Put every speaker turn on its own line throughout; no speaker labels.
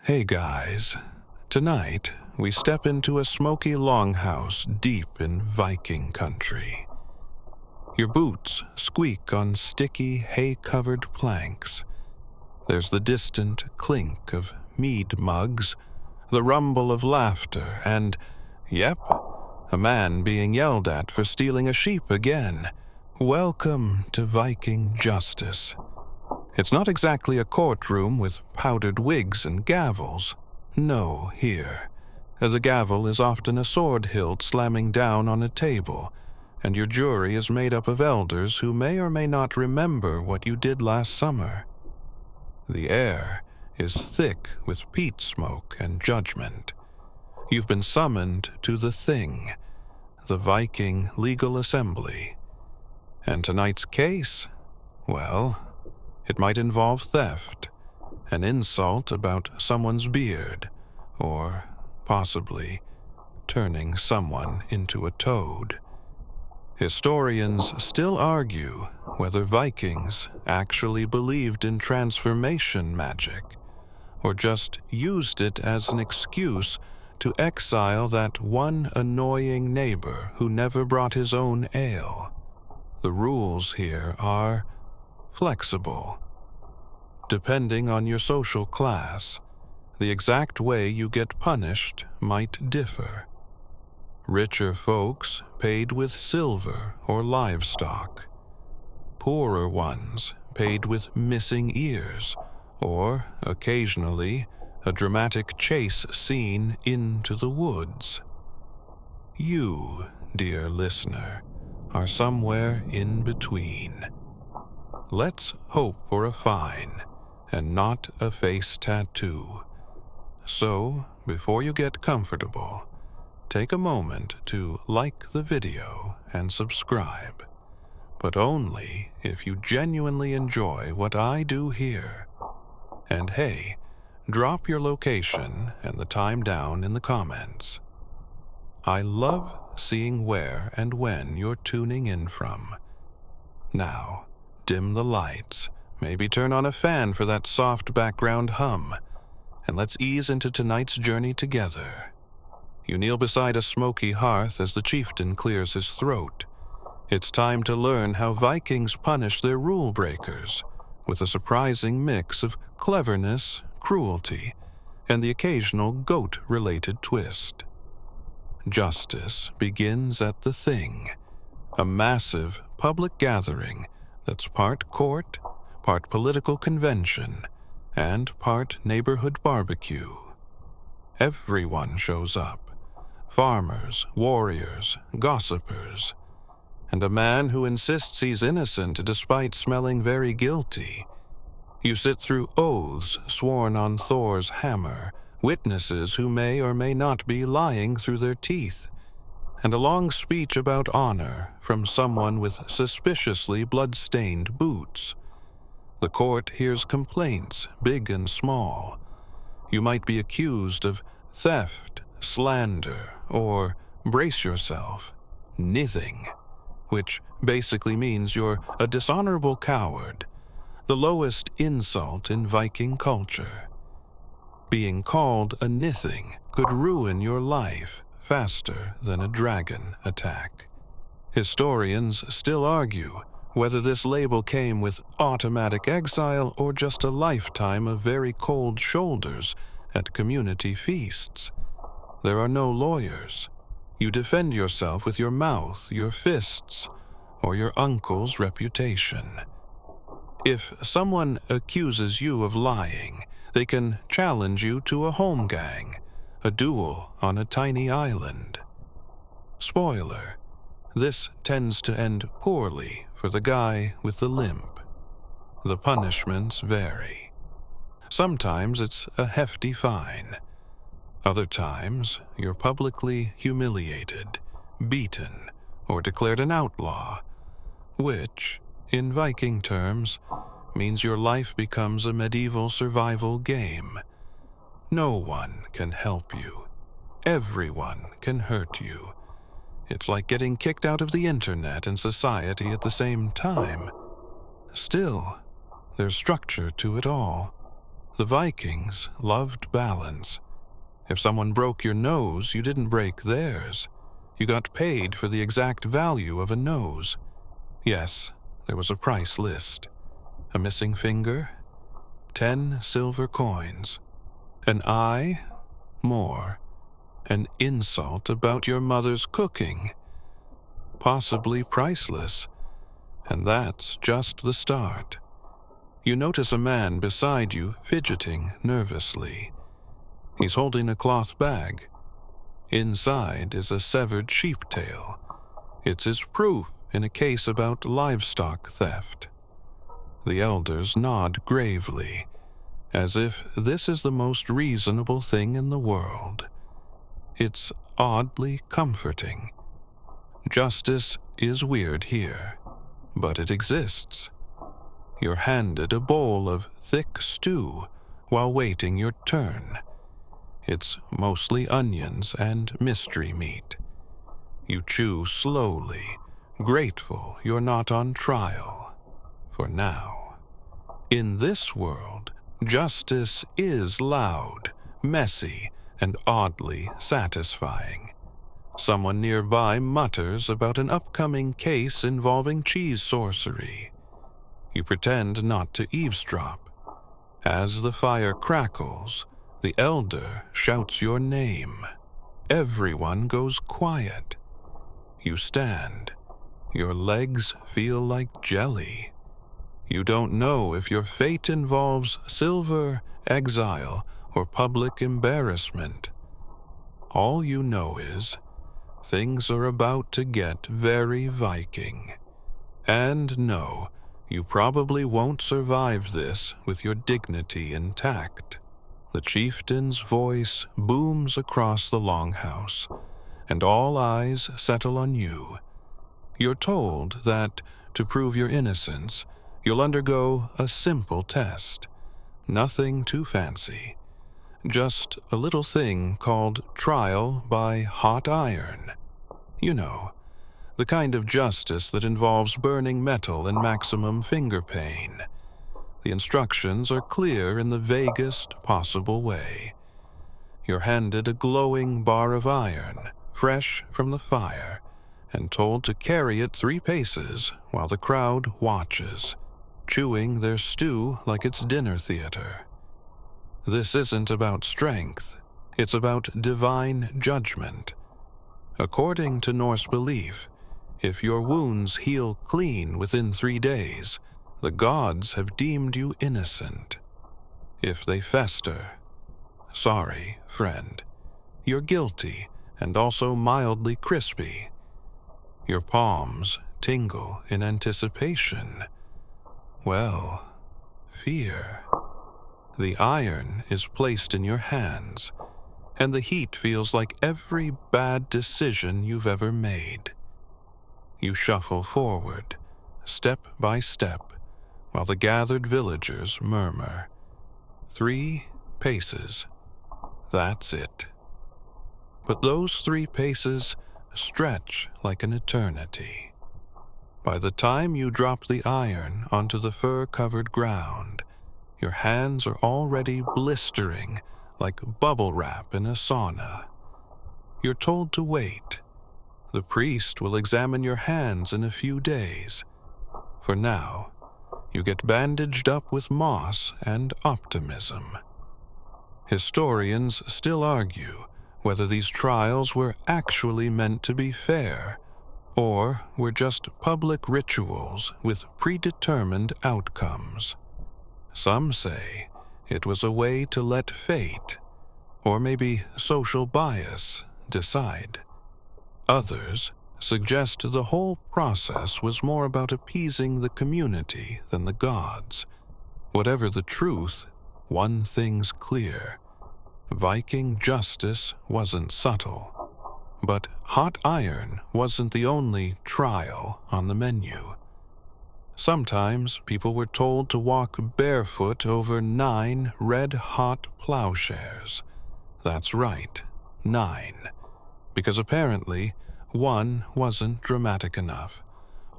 Hey guys, tonight we step into a smoky longhouse deep in Viking country. Your boots squeak on sticky, hay-covered planks. There's the distant clink of mead mugs, the rumble of laughter, and, yep, a man being yelled at for stealing a sheep again. Welcome to Viking justice. It's not exactly a courtroom with powdered wigs and gavels. No, here. The gavel is often a sword hilt slamming down on a table, and your jury is made up of elders who may or may not remember what you did last summer. The air is thick with peat smoke and judgment. You've been summoned to the Thing, the Viking Legal Assembly. And tonight's case, well, it might involve theft, an insult about someone's beard, or possibly turning someone into a toad. Historians still argue whether Vikings actually believed in transformation magic, or just used it as an excuse to exile that one annoying neighbor who never brought his own ale. The rules here are flexible. Depending on your social class, the exact way you get punished might differ. Richer folks paid with silver or livestock. Poorer ones paid with missing ears, or, occasionally, a dramatic chase scene into the woods. You, dear listener, are somewhere in between. Let's hope for a fine, and not a face tattoo. So, before you get comfortable, take a moment to like the video and subscribe, but only if you genuinely enjoy what I do here. And hey, drop your location and the time down in the comments. I love seeing where and when you're tuning in from. Now, dim the lights, maybe turn on a fan for that soft background hum, and let's ease into tonight's journey together. You kneel beside a smoky hearth as the chieftain clears his throat. It's time to learn how Vikings punish their rule breakers, with a surprising mix of cleverness, cruelty, and the occasional goat-related twist. Justice begins at the Thing, a massive public gathering that's part court, part political convention, and part neighborhood barbecue. Everyone shows up. Farmers, warriors, gossipers, and a man who insists he's innocent despite smelling very guilty. You sit through oaths sworn on Thor's hammer, witnesses who may or may not be lying through their teeth, and a long speech about honor from someone with suspiciously blood-stained boots. The court hears complaints, big and small. You might be accused of theft, slander, or, brace yourself, nithing, which basically means you're a dishonorable coward, the lowest insult in Viking culture. Being called a nithing could ruin your life faster than a dragon attack. Historians still argue whether this label came with automatic exile or just a lifetime of very cold shoulders at community feasts. There are no lawyers. You defend yourself with your mouth, your fists, or your uncle's reputation. If someone accuses you of lying, they can challenge you to a holmgang, a duel on a tiny island. Spoiler, this tends to end poorly for the guy with the limp. The punishments vary. Sometimes it's a hefty fine. Other times, you're publicly humiliated, beaten, or declared an outlaw, which, in Viking terms, means your life becomes a medieval survival game. No one can help you. Everyone can hurt you. It's like getting kicked out of the internet and society at the same time. Still, there's structure to it all. The Vikings loved balance. If someone broke your nose, you didn't break theirs. You got paid for the exact value of a nose. Yes, there was a price list. A missing finger? 10 silver coins. An eye? More. An insult about your mother's cooking? Possibly priceless. And that's just the start. You notice a man beside you fidgeting nervously. He's holding a cloth bag. Inside is a severed sheep tail. It's his proof in a case about livestock theft. The elders nod gravely, as if this is the most reasonable thing in the world. It's oddly comforting. Justice is weird here, but it exists. You're handed a bowl of thick stew while waiting your turn. It's mostly onions and mystery meat. You chew slowly, grateful you're not on trial. For now. In this world, justice is loud, messy, and oddly satisfying. Someone nearby mutters about an upcoming case involving cheese sorcery. You pretend not to eavesdrop. As the fire crackles, the elder shouts your name. Everyone goes quiet. You stand. Your legs feel like jelly. You don't know if your fate involves silver, exile, or public embarrassment. All you know is things are about to get very Viking. And no, you probably won't survive this with your dignity intact. The chieftain's voice booms across the longhouse, and all eyes settle on you. You're told that, to prove your innocence, you'll undergo a simple test. Nothing too fancy. Just a little thing called trial by hot iron. You know, the kind of justice that involves burning metal and maximum finger pain. The instructions are clear in the vaguest possible way. You're handed a glowing bar of iron, fresh from the fire, and told to carry it 3 paces while the crowd watches, chewing their stew like it's dinner theater. This isn't about strength, it's about divine judgment. According to Norse belief, if your wounds heal clean within 3 days, the gods have deemed you innocent. If they fester, sorry, friend, you're guilty and also mildly crispy. Your palms tingle in anticipation. Well, fear. The iron is placed in your hands, and the heat feels like every bad decision you've ever made. You shuffle forward, step by step, while the gathered villagers murmur. 3 paces. That's it. But those 3 paces stretch like an eternity. By the time you drop the iron onto the fur-covered ground, your hands are already blistering like bubble wrap in a sauna. You're told to wait. The priest will examine your hands in a few days. For now, you get bandaged up with moss and optimism. Historians still argue whether these trials were actually meant to be fair, or were just public rituals with predetermined outcomes. Some say it was a way to let fate, or maybe social bias, decide. Others suggest the whole process was more about appeasing the community than the gods. Whatever the truth, one thing's clear. Viking justice wasn't subtle. But hot iron wasn't the only trial on the menu. Sometimes people were told to walk barefoot over 9 red-hot plowshares. That's right, 9. Because apparently 1 wasn't dramatic enough.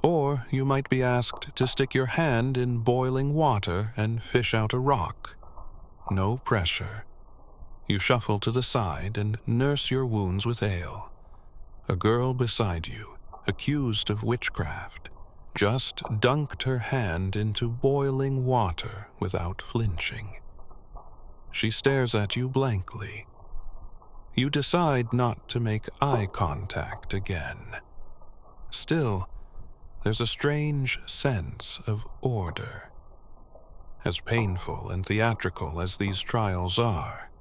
Or you might be asked to stick your hand in boiling water and fish out a rock. no pressure. You shuffle to the side and nurse your wounds with ale. A girl beside you, accused of witchcraft, just dunked her hand into boiling water without flinching. She stares at you blankly. You decide not to make eye contact again. Still, there's a strange sense of order. As painful and theatrical as these trials are,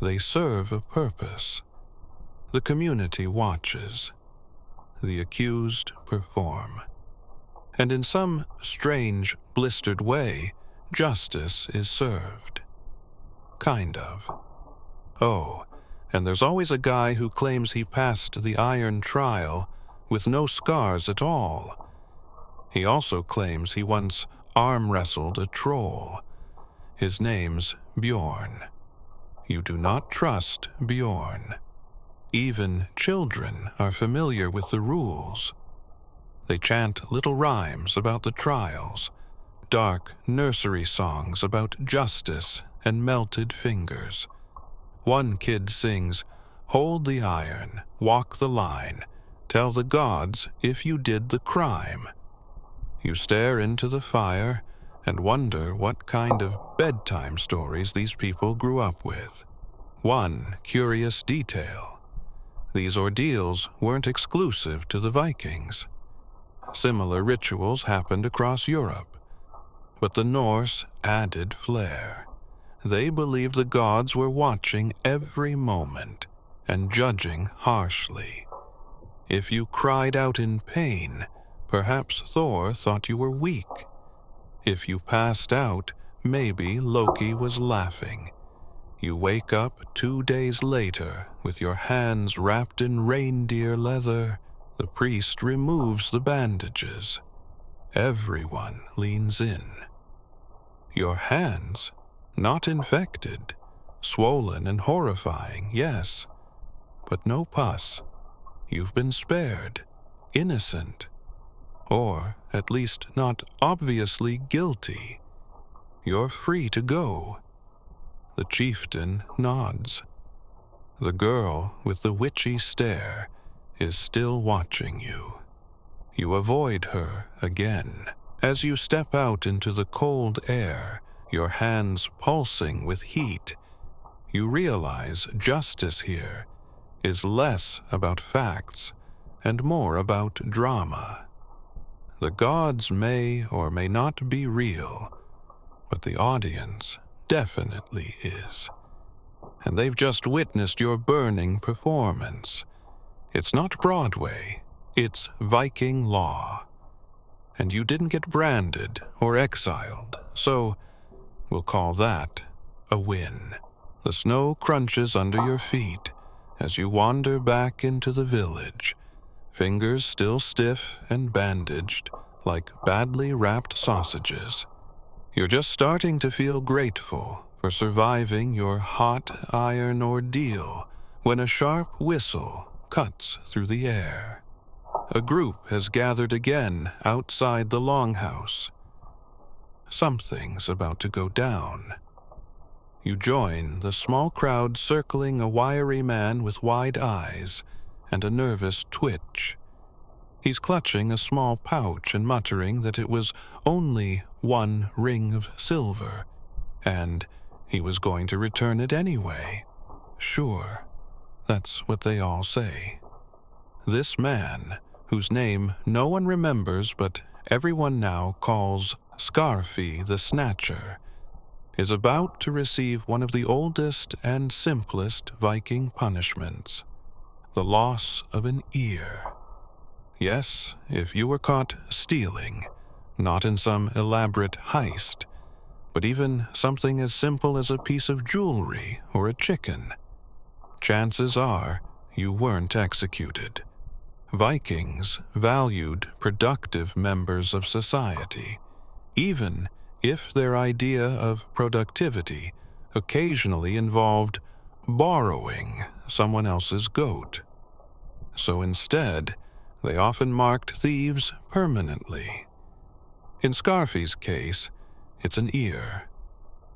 they serve a purpose. The community watches. The accused perform. And in some strange, blistered way, justice is served. Kind of. Oh, and there's always a guy who claims he passed the iron trial with no scars at all. He also claims he once arm-wrestled a troll. His name's Bjorn. You do not trust Bjorn. Even children are familiar with the rules. They chant little rhymes about the trials, dark nursery songs about justice and melted fingers. One kid sings, "Hold the iron, walk the line, tell the gods if you did the crime." You stare into the fire and wonder what kind of bedtime stories these people grew up with. One curious detail: these ordeals weren't exclusive to the Vikings. Similar rituals happened across Europe, but the Norse added flair. They believed the gods were watching every moment and judging harshly. If you cried out in pain, perhaps Thor thought you were weak. If you passed out, maybe Loki was laughing. You wake up 2 days later with your hands wrapped in reindeer leather. The priest removes the bandages. Everyone leans in. Your hands, not infected, swollen and horrifying, yes, but no pus. You've been spared, innocent, or at least not obviously guilty. You're free to go. The chieftain nods. The girl with the witchy stare is still watching you. You avoid her again. As you step out into the cold air, your hands pulsing with heat, you realize justice here is less about facts and more about drama. The gods may or may not be real, but the audience definitely is. And they've just witnessed your burning performance. It's not Broadway, it's Viking law. And you didn't get branded or exiled, so we'll call that a win. The snow crunches under your feet as you wander back into the village, fingers still stiff and bandaged like badly wrapped sausages. You're just starting to feel grateful for surviving your hot iron ordeal when a sharp whistle cuts through the air. A group has gathered again outside the longhouse. Something's about to go down. You join the small crowd circling a wiry man with wide eyes and a nervous twitch. He's clutching a small pouch and muttering that it was only 1 ring of silver, and he was going to return it anyway. Sure, that's what they all say. This man, whose name no one remembers but everyone now calls Skarfi the Snatcher, is about to receive one of the oldest and simplest Viking punishments: the loss of an ear. Yes, if you were caught stealing, not in some elaborate heist, but even something as simple as a piece of jewelry or a chicken, chances are you weren't executed. Vikings valued productive members of society, even if their idea of productivity occasionally involved borrowing someone else's goat. So instead, they often marked thieves permanently. In Skarfi's case, it's an ear.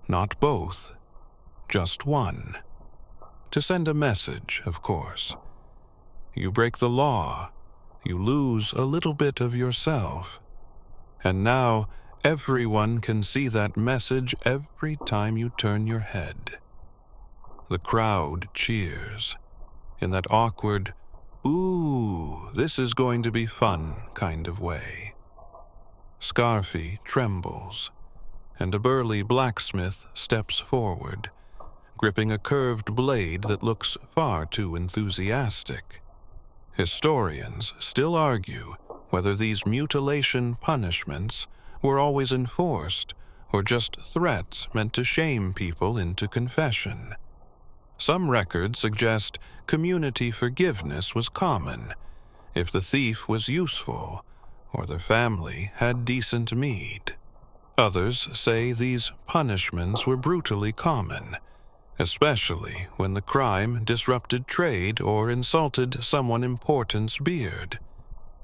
Not both, just one. To send a message, of course. You break the law, you lose a little bit of yourself. And now everyone can see that message every time you turn your head. The crowd cheers in that awkward, "Ooh, this is going to be fun" kind of way. Scarfy trembles, and a burly blacksmith steps forward, gripping a curved blade that looks far too enthusiastic. Historians still argue whether these mutilation punishments were always enforced or just threats meant to shame people into confession. Some records suggest community forgiveness was common if the thief was useful or their family had decent mead. Others say these punishments were brutally common, especially when the crime disrupted trade or insulted someone important's beard.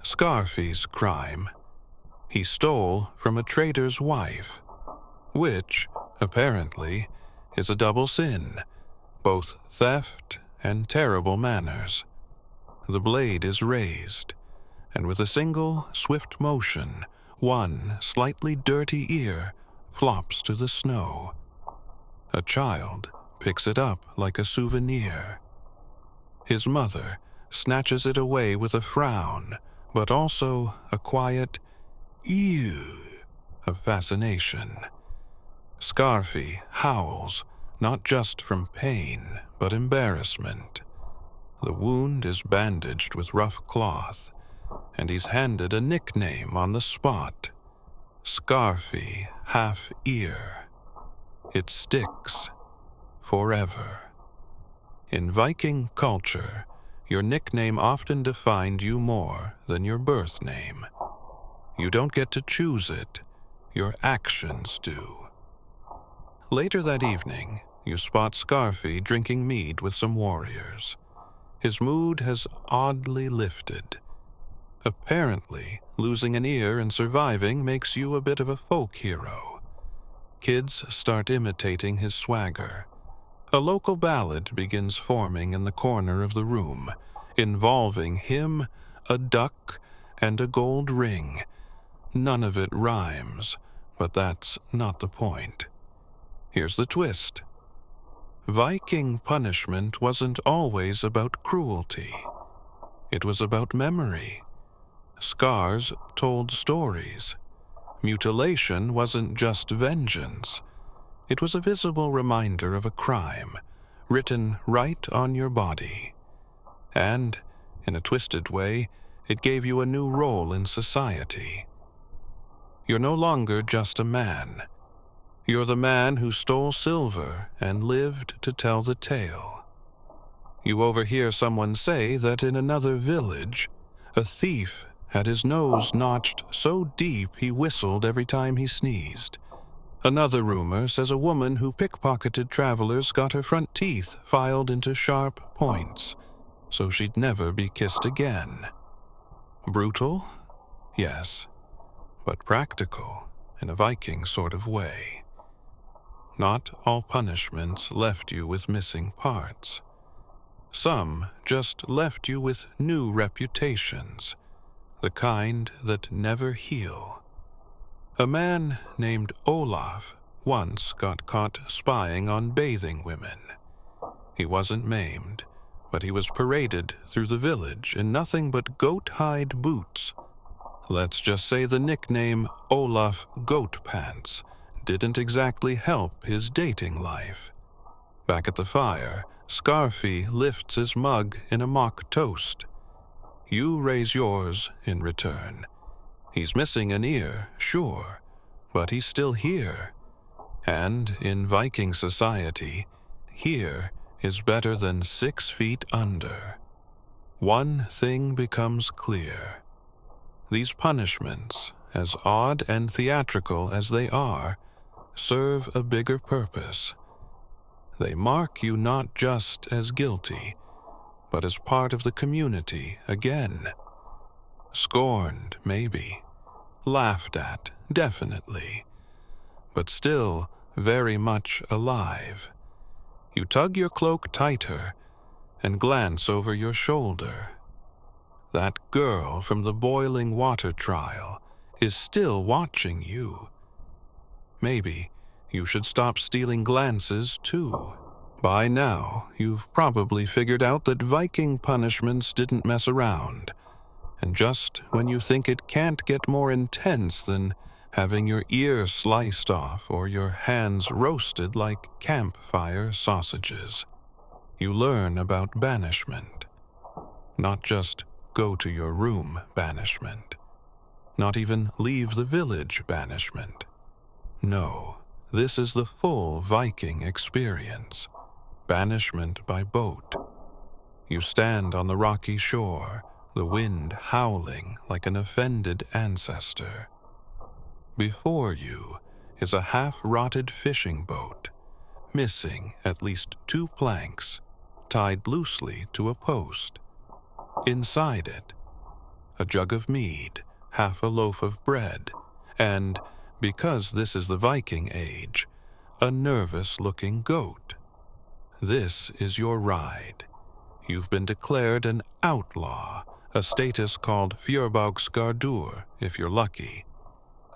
Scarfy's crime. He stole from a trader's wife, which, apparently, is a double sin, both theft and terrible manners. The blade is raised, and with a single swift motion, one slightly dirty ear flops to the snow. A child picks it up like a souvenir. His mother snatches it away with a frown, but also a quiet "ew" of fascination. Scarfy howls, not just from pain, but embarrassment. The wound is bandaged with rough cloth, and he's handed a nickname on the spot: Scarfy Half-Ear. It sticks forever. In Viking culture, your nickname often defined you more than your birth name. You don't get to choose it, your actions do. Later that evening, you spot Scarfy drinking mead with some warriors. His mood has oddly lifted. Apparently, losing an ear and surviving makes you a bit of a folk hero. Kids start imitating his swagger. A local ballad begins forming in the corner of the room, involving him, a duck, and a gold ring. None of it rhymes, but that's not the point. Here's the twist. Viking punishment wasn't always about cruelty. It was about memory. Scars told stories. Mutilation wasn't just vengeance. It was a visible reminder of a crime, written right on your body. And, in a twisted way, it gave you a new role in society. You're no longer just a man. You're the man who stole silver and lived to tell the tale. You overhear someone say that in another village, a thief had his nose notched so deep he whistled every time he sneezed. Another rumor says a woman who pickpocketed travelers got her front teeth filed into sharp points, so she'd never be kissed again. Brutal? Yes, but practical in a Viking sort of way. Not all punishments left you with missing parts. Some just left you with new reputations, the kind that never heal. A man named Olaf once got caught spying on bathing women. He wasn't maimed, but he was paraded through the village in nothing but goat-hide boots. Let's just say the nickname Olaf Goat Pants didn't exactly help his dating life. Back at the fire, Scarfy lifts his mug in a mock toast. You raise yours in return. He's missing an ear, sure, but he's still here. And in Viking society, here is better than 6 feet under. One thing becomes clear. These punishments, as odd and theatrical as they are, serve a bigger purpose. They mark you not just as guilty, but as part of the community again. Scorned, maybe. Laughed at, definitely. But still very much alive. You tug your cloak tighter and glance over your shoulder. That girl from the boiling water trial is still watching you. Maybe you should stop stealing glances too. By now, you've probably figured out that Viking punishments didn't mess around. And just when you think it can't get more intense than having your ear sliced off or your hands roasted like campfire sausages, you learn about banishment. Not just go to your room banishment. Not even leave the village banishment. No, this is the full Viking experience. Banishment by boat. You stand on the rocky shore, the wind howling like an offended ancestor. Before you is a half-rotted fishing boat, missing at least 2 planks, tied loosely to a post. Inside it, a jug of mead, half a loaf of bread, and, because this is the Viking Age, a nervous-looking goat. This is your ride. You've been declared an outlaw, a status called Fjörbaugsgardur if you're lucky.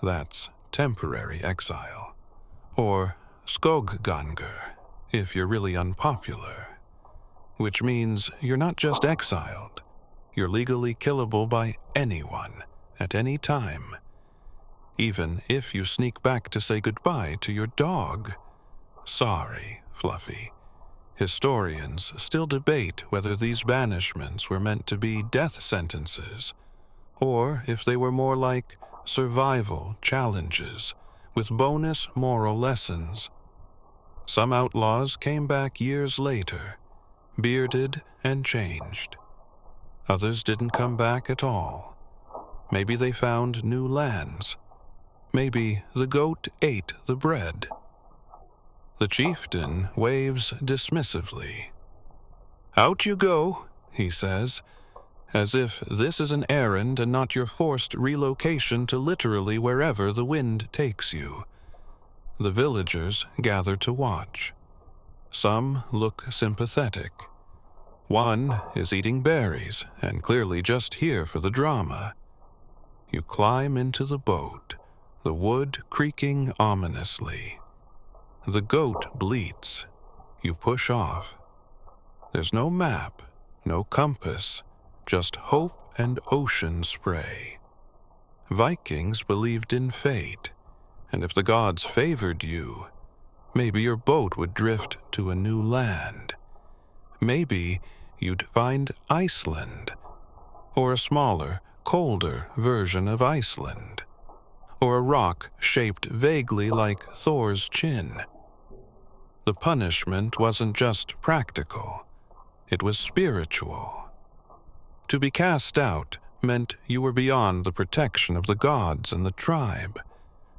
That's temporary exile. Or Skogganger if you're really unpopular. Which means you're not just exiled, you're legally killable by anyone, at any time. Even if you sneak back to say goodbye to your dog. Sorry, Fluffy. Historians still debate whether these banishments were meant to be death sentences, or if they were more like survival challenges with bonus moral lessons. Some outlaws came back years later, bearded and changed. Others didn't come back at all. Maybe they found new lands. Maybe the goat ate the bread. The chieftain waves dismissively. "Out you go," he says, as if this is an errand and not your forced relocation to literally wherever the wind takes you. The villagers gather to watch. Some look sympathetic. One is eating berries and clearly just here for the drama. You climb into the boat, the wood creaking ominously. The goat bleats. You push off. There's no map, no compass, just hope and ocean spray. Vikings believed in fate, and if the gods favored you, maybe your boat would drift to a new land. Maybe you'd find Iceland, or a smaller, colder version of Iceland, or a rock shaped vaguely like Thor's chin. The punishment wasn't just practical, it was spiritual. To be cast out meant you were beyond the protection of the gods and the tribe.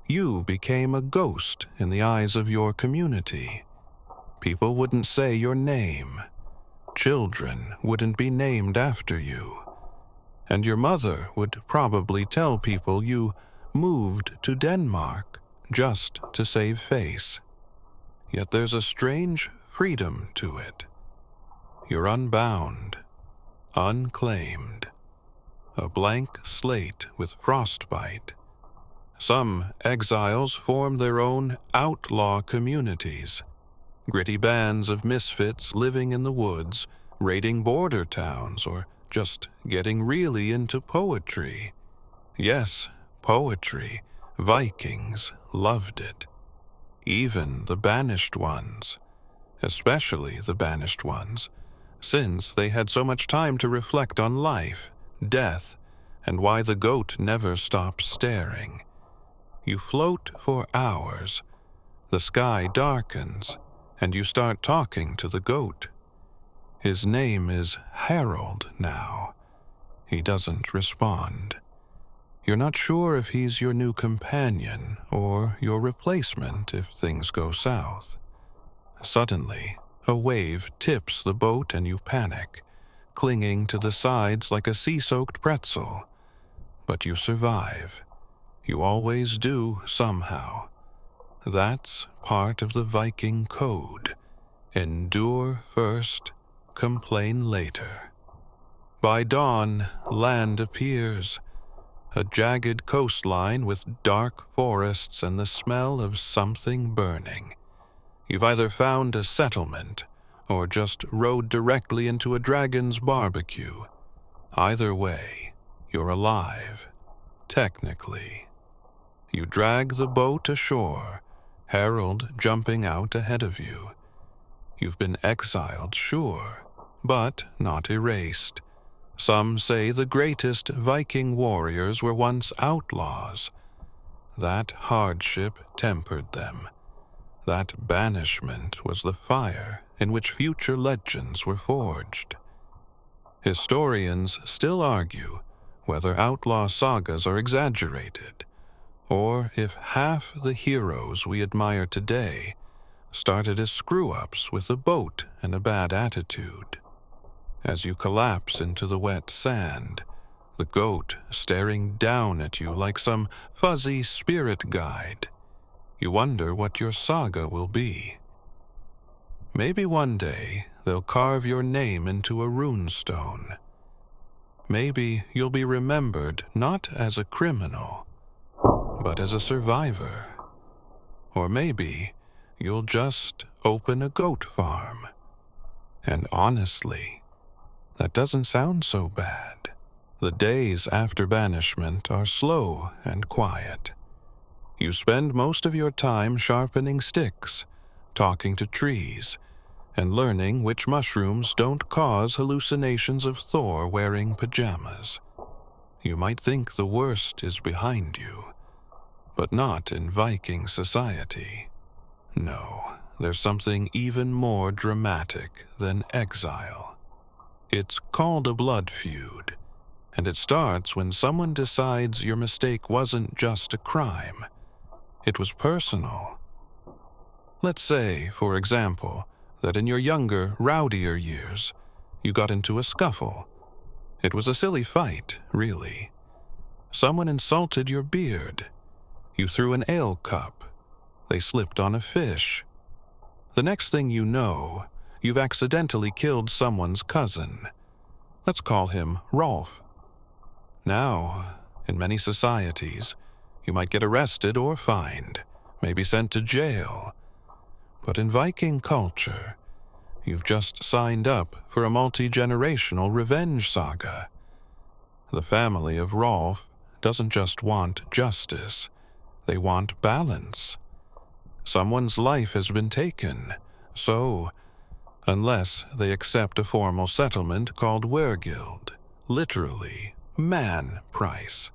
You became a ghost in the eyes of your community. People wouldn't say your name. Children wouldn't be named after you. And your mother would probably tell people you moved to Denmark just to save face. Yet there's a strange freedom to it. You're unbound, unclaimed, a blank slate with frostbite. Some exiles form their own outlaw communities, gritty bands of misfits living in the woods, raiding border towns, or just getting really into poetry. Yes, poetry. Vikings loved it. Even the banished ones, especially the banished ones, since they had so much time to reflect on life, death, and why the goat never stops staring. You float for hours, the sky darkens, and you start talking to the goat. His name is Harold now. He doesn't respond. You're not sure if he's your new companion or your replacement if things go south. Suddenly, a wave tips the boat and you panic, clinging to the sides like a sea-soaked pretzel. But you survive. You always do somehow. That's part of the Viking code. Endure first, complain later. By dawn, land appears, a jagged coastline with dark forests and the smell of something burning. You've either found a settlement or just rode directly into a dragon's barbecue. Either way, you're alive, technically. You drag the boat ashore, Harold jumping out ahead of you. You've been exiled, sure, but not erased. Some say the greatest Viking warriors were once outlaws. That hardship tempered them. That banishment was the fire in which future legends were forged. Historians still argue whether outlaw sagas are exaggerated, or if half the heroes we admire today started as screw-ups with a boat and a bad attitude. As you collapse into the wet sand, the goat staring down at you like some fuzzy spirit guide, you wonder what your saga will be. Maybe one day they'll carve your name into a runestone. Maybe you'll be remembered not as a criminal, but as a survivor. Or maybe you'll just open a goat farm. And honestly, that doesn't sound so bad. The days after banishment are slow and quiet. You spend most of your time sharpening sticks, talking to trees, and learning which mushrooms don't cause hallucinations of Thor wearing pajamas. You might think the worst is behind you, but not in Viking society. No, there's something even more dramatic than exile. It's called a blood feud, and it starts when someone decides your mistake wasn't just a crime. It was personal. Let's say, for example, that in your younger, rowdier years, you got into a scuffle. It was a silly fight, really. Someone insulted your beard. You threw an ale cup. They slipped on a fish. The next thing you know, you've accidentally killed someone's cousin. Let's call him Rolf. Now, in many societies, you might get arrested or fined, maybe sent to jail. But in Viking culture, you've just signed up for a multi-generational revenge saga. The family of Rolf doesn't just want justice, they want balance. Someone's life has been taken, so, unless they accept a formal settlement called wergild, literally man price,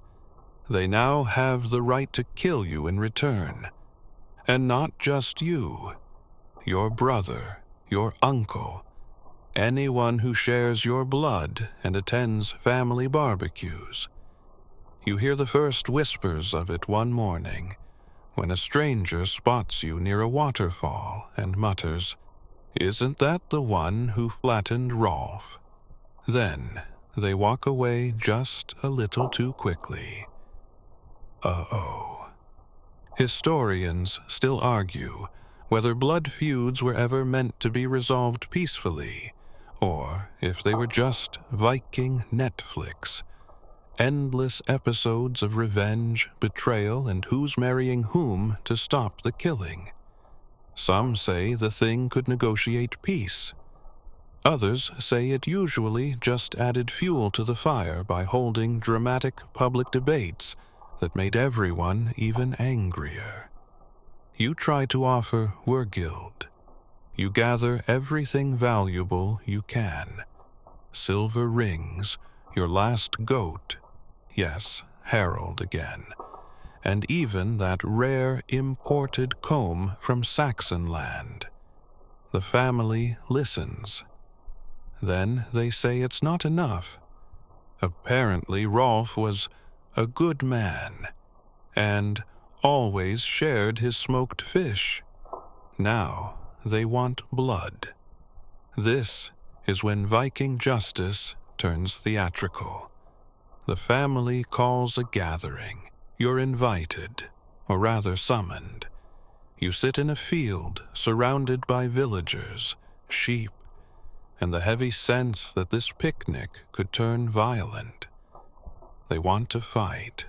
they now have the right to kill you in return. And not just you, your brother, your uncle, anyone who shares your blood and attends family barbecues. You hear the first whispers of it one morning, when a stranger spots you near a waterfall and mutters, "Isn't that the one who flattened Rolf?" Then they walk away just a little too quickly. Uh-oh. Historians still argue whether blood feuds were ever meant to be resolved peacefully, or if they were just Viking Netflix. Endless episodes of revenge, betrayal, and who's marrying whom to stop the killing. Some say the thing could negotiate peace. Others say it usually just added fuel to the fire by holding dramatic public debates that made everyone even angrier. You try to offer wergild. You gather everything valuable you can. Silver rings, your last goat, yes, Harold again, and even that rare imported comb from Saxon land. The family listens. Then they say it's not enough. Apparently Rolf was a good man, and always shared his smoked fish. Now they want blood. This is when Viking justice turns theatrical. The family calls a gathering. You're invited, or rather summoned. You sit in a field surrounded by villagers, sheep, and the heavy sense that this picnic could turn violent. They want to fight,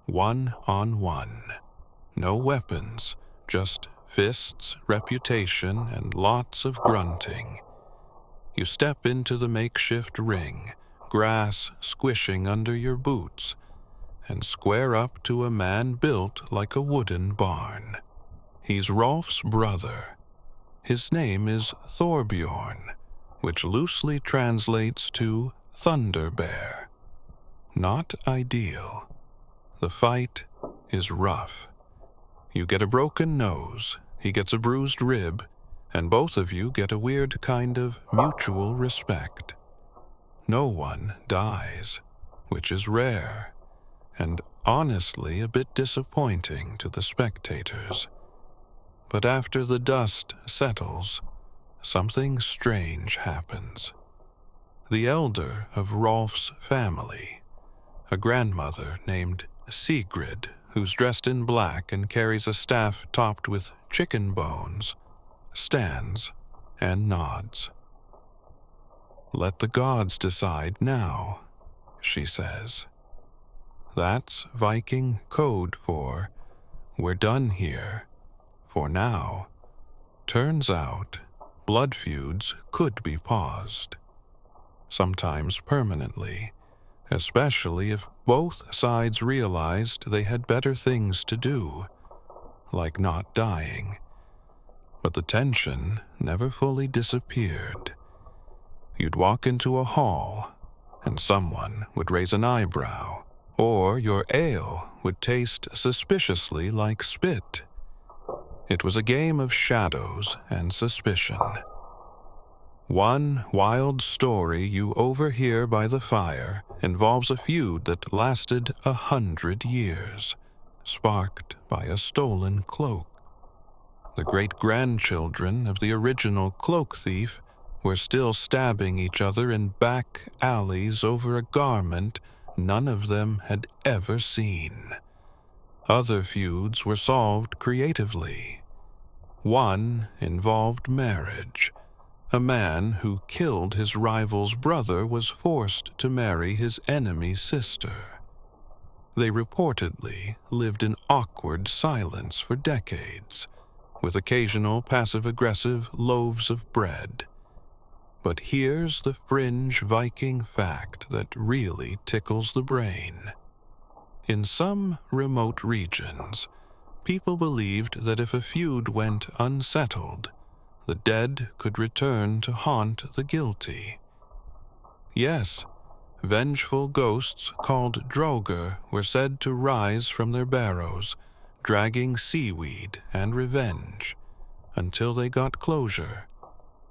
1-on-1. No weapons, just fists, reputation, and lots of grunting. You step into the makeshift ring, grass squishing under your boots, and square up to a man built like a wooden barn. He's Rolf's brother. His name is Thorbjorn, which loosely translates to Thunder Bear. Not ideal. The fight is rough. You get a broken nose, he gets a bruised rib, and both of you get a weird kind of mutual respect. No one dies, which is rare, and honestly a bit disappointing to the spectators. But after the dust settles, something strange happens. The elder of Rolf's family, a grandmother named Sigrid, who's dressed in black and carries a staff topped with chicken bones, stands and nods. "Let the gods decide now," she says. That's Viking code for, "We're done here, for now." Turns out, blood feuds could be paused, sometimes permanently, especially if both sides realized they had better things to do, like not dying. But the tension never fully disappeared. You'd walk into a hall, and someone would raise an eyebrow, or your ale would taste suspiciously like spit. It was a game of shadows and suspicion. One wild story you overhear by the fire involves a feud that lasted 100 years, sparked by a stolen cloak. The great-grandchildren of the original cloak thief were still stabbing each other in back alleys over a garment none of them had ever seen. Other feuds were solved creatively. One involved marriage. A man who killed his rival's brother was forced to marry his enemy's sister. They reportedly lived in awkward silence for decades, with occasional passive-aggressive loaves of bread. But here's the fringe Viking fact that really tickles the brain. In some remote regions, people believed that if a feud went unsettled, the dead could return to haunt the guilty. Yes, vengeful ghosts called Draugr were said to rise from their barrows, dragging seaweed and revenge, until they got closure,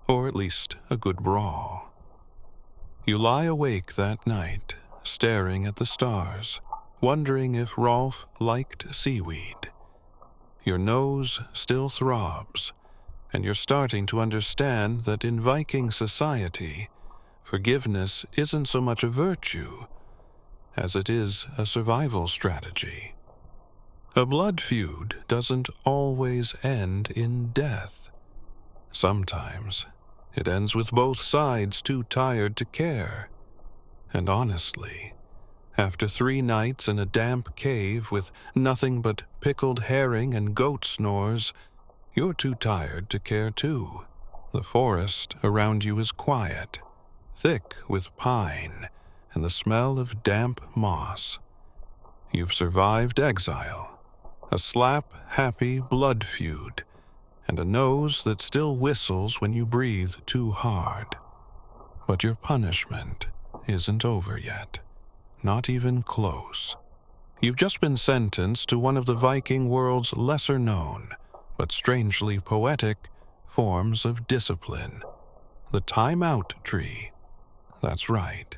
or at least a good brawl. You lie awake that night, staring at the stars, wondering if Rolf liked seaweed. Your nose still throbs, and you're starting to understand that in Viking society, forgiveness isn't so much a virtue as it is a survival strategy. A blood feud doesn't always end in death. Sometimes it ends with both sides too tired to care. And honestly, after 3 nights in a damp cave with nothing but pickled herring and goat snores, you're too tired to care too. The forest around you is quiet, thick with pine and the smell of damp moss. You've survived exile, a slap-happy blood feud, and a nose that still whistles when you breathe too hard. But your punishment isn't over yet, not even close. You've just been sentenced to one of the Viking world's lesser-known, but strangely poetic, forms of discipline, the time-out tree. That's right.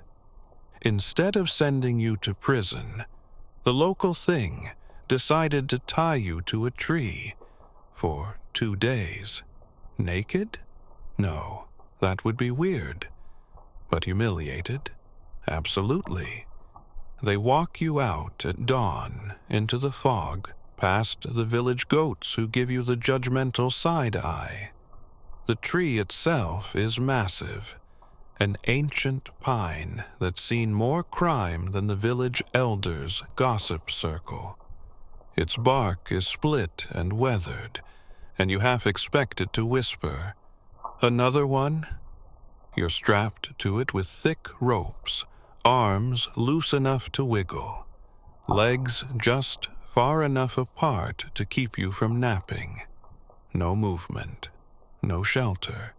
Instead of sending you to prison, the local thing decided to tie you to a tree for 2 days. Naked? No, that would be weird. But humiliated? Absolutely. They walk you out at dawn into the fog, past the village goats who give you the judgmental side eye. The tree itself is massive, an ancient pine that's seen more crime than the village elder's gossip circle. Its bark is split and weathered, and you half expect it to whisper. Another one? You're strapped to it with thick ropes, arms loose enough to wiggle, legs just far enough apart to keep you from napping. No movement, no shelter.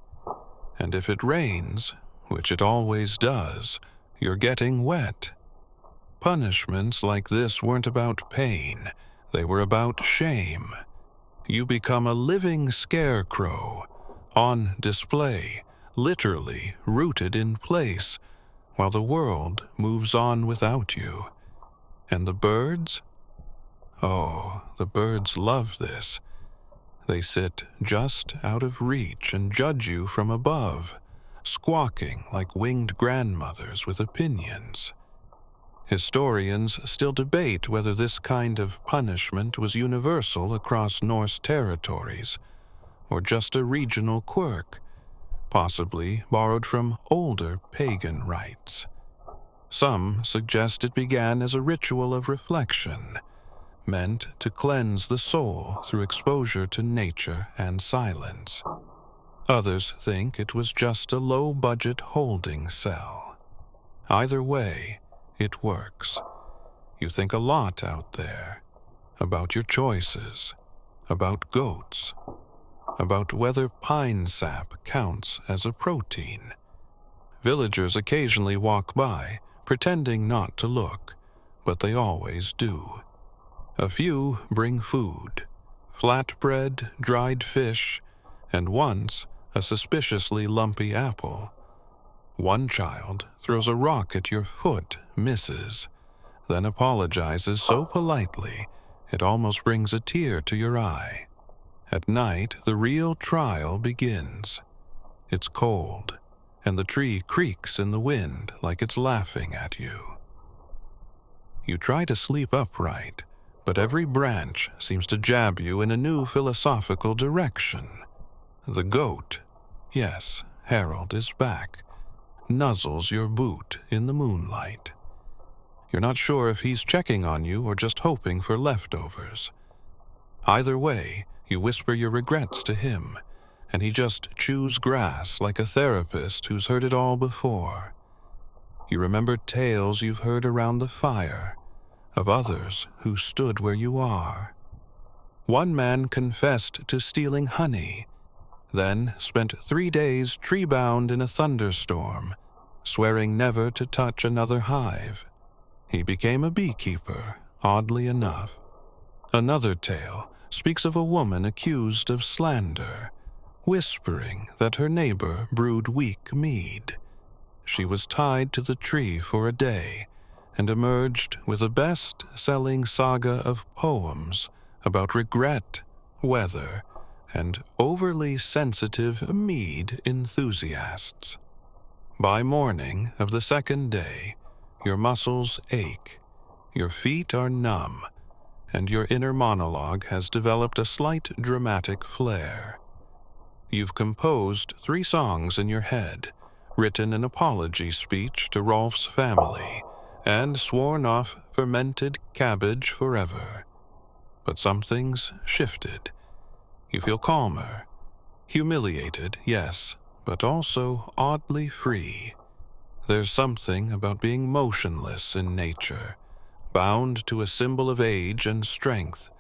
And if it rains, which it always does, you're getting wet. Punishments like this weren't about pain, they were about shame. You become a living scarecrow, on display, literally rooted in place, while the world moves on without you. And the birds? Oh, the birds love this. They sit just out of reach and judge you from above, squawking like winged grandmothers with opinions. Historians still debate whether this kind of punishment was universal across Norse territories, or just a regional quirk, possibly borrowed from older pagan rites. Some suggest it began as a ritual of reflection, meant to cleanse the soul through exposure to nature and silence. Others think it was just a low-budget holding cell. Either way, it works. You think a lot out there, about your choices, about goats, about whether pine sap counts as a protein. Villagers occasionally walk by, pretending not to look, but they always do. A few bring food, flatbread, dried fish, and once a suspiciously lumpy apple. One child throws a rock at your foot, misses, then apologizes so politely it almost brings a tear to your eye. At night, the real trial begins. It's cold, and the tree creaks in the wind like it's laughing at you. You try to sleep upright, but every branch seems to jab you in a new philosophical direction. The goat, yes, Harold is back, nuzzles your boot in the moonlight. You're not sure if he's checking on you or just hoping for leftovers. Either way, you whisper your regrets to him, and he just chews grass like a therapist who's heard it all before. You remember tales you've heard around the fire, of others who stood where you are. One man confessed to stealing honey, then spent 3 days tree-bound in a thunderstorm, swearing never to touch another hive. He became a beekeeper, oddly enough. Another tale speaks of a woman accused of slander, whispering that her neighbor brewed weak mead. She was tied to the tree for a day and emerged with a best-selling saga of poems about regret, weather, and overly sensitive mead enthusiasts. By morning of the second day, your muscles ache, your feet are numb, and your inner monologue has developed a slight dramatic flair. You've composed 3 songs in your head, written an apology speech to Rolf's family, and sworn off fermented cabbage forever. But something's shifted. You feel calmer, humiliated, yes, but also oddly free. There's something about being motionless in nature, bound to a symbol of age and strength,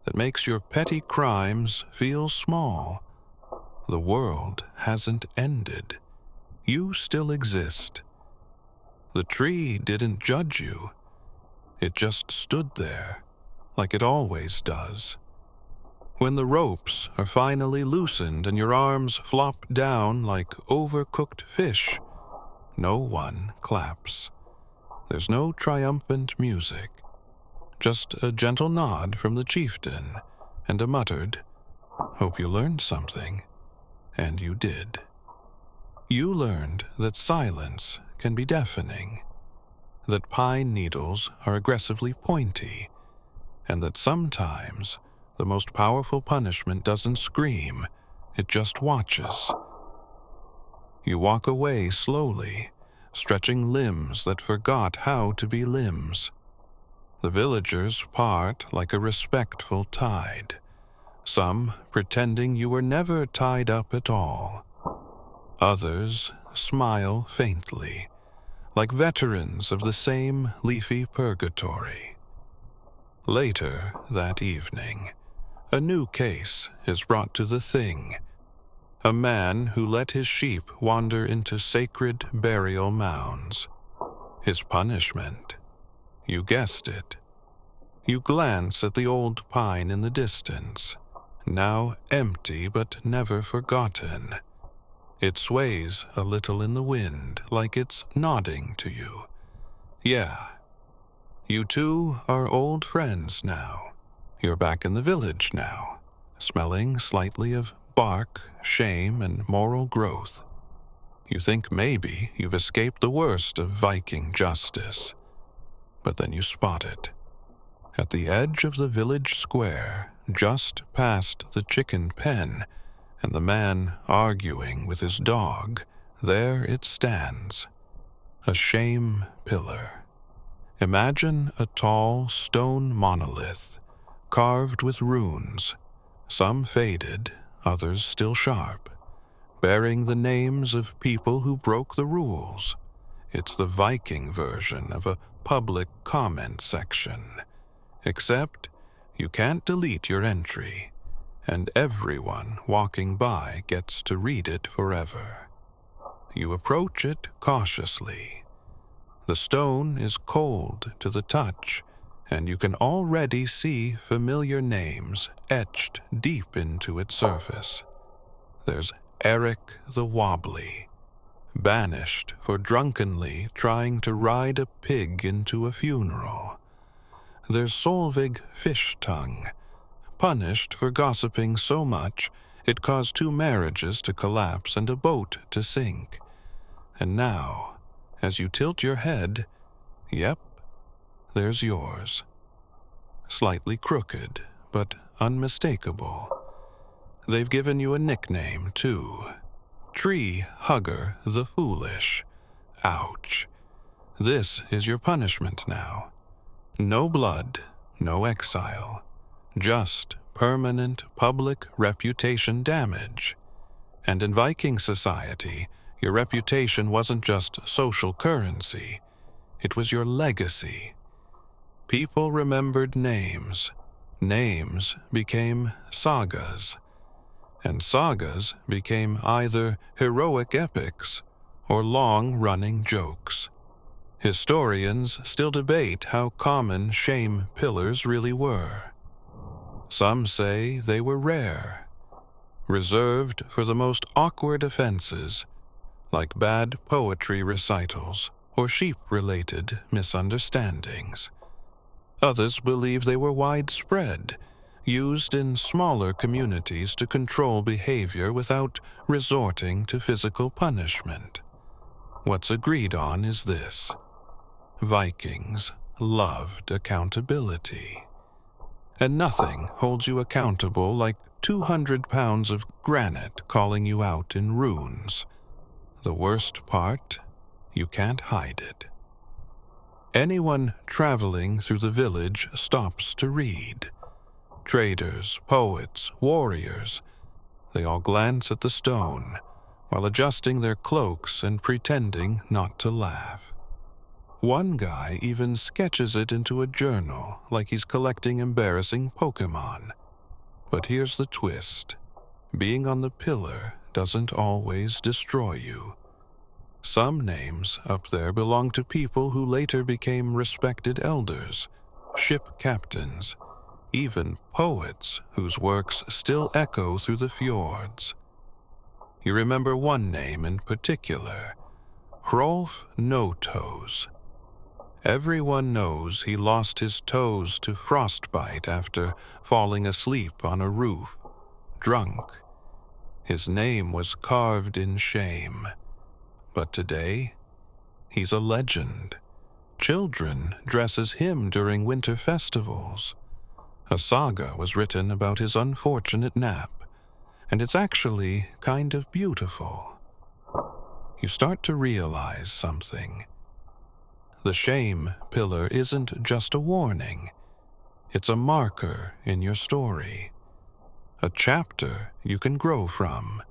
that makes your petty crimes feel small. The world hasn't ended. You still exist. The tree didn't judge you. It just stood there, like it always does. When the ropes are finally loosened and your arms flop down like overcooked fish, no one claps. There's no triumphant music, just a gentle nod from the chieftain and a muttered, "Hope you learned something." And you did. You learned that silence can be deafening, that pine needles are aggressively pointy, and that sometimes the most powerful punishment doesn't scream, it just watches. You walk away slowly, stretching limbs that forgot how to be limbs. The villagers part like a respectful tide, some pretending you were never tied up at all. Others smile faintly, like veterans of the same leafy purgatory. Later that evening, a new case is brought to the Thing. A man who let his sheep wander into sacred burial mounds. His punishment, you guessed it. You glance at the old pine in the distance, now empty but never forgotten. It sways a little in the wind, like it's nodding to you. Yeah, you two are old friends now. You're back in the village now, smelling slightly of bark, shame, and moral growth. You think maybe you've escaped the worst of Viking justice. But then you spot it. At the edge of the village square, just past the chicken pen, and the man arguing with his dog, there it stands. A shame pillar. Imagine a tall stone monolith, carved with runes, some faded, others still sharp, bearing the names of people who broke the rules. It's the Viking version of a public comment section. Except you can't delete your entry, and everyone walking by gets to read it forever. You approach it cautiously. The stone is cold to the touch, and you can already see familiar names etched deep into its surface. There's Eric the Wobbly, banished for drunkenly trying to ride a pig into a funeral. There's Solvig Fish-Tongue, punished for gossiping so much it caused 2 marriages to collapse and a boat to sink. And now, as you tilt your head, yep, there's yours. Slightly crooked, but unmistakable. They've given you a nickname, too. Tree Hugger the Foolish. Ouch. This is your punishment now. No blood, no exile. Just permanent public reputation damage. And in Viking society, your reputation wasn't just social currency. It was your legacy. People remembered names. Names became sagas. And sagas became either heroic epics or long-running jokes. Historians still debate how common shame pillars really were. Some say they were rare, reserved for the most awkward offenses, like bad poetry recitals or sheep-related misunderstandings. Others believe they were widespread, used in smaller communities to control behavior without resorting to physical punishment. What's agreed on is this: Vikings loved accountability. And nothing holds you accountable like 200 pounds of granite calling you out in runes. The worst part, you can't hide it. Anyone traveling through the village stops to read. Traders, poets, warriors, they all glance at the stone while adjusting their cloaks and pretending not to laugh. One guy even sketches it into a journal like he's collecting embarrassing Pokemon. But here's the twist. Being on the pillar doesn't always destroy you. Some names up there belong to people who later became respected elders, ship captains, even poets whose works still echo through the fjords. You remember one name in particular, Hrolf No-Toes. Everyone knows he lost his toes to frostbite after falling asleep on a roof, drunk. His name was carved in shame. But today, he's a legend. Children dress as him during winter festivals. A saga was written about his unfortunate nap, and it's actually kind of beautiful. You start to realize something. The shame pillar isn't just a warning. It's a marker in your story. A chapter you can grow from.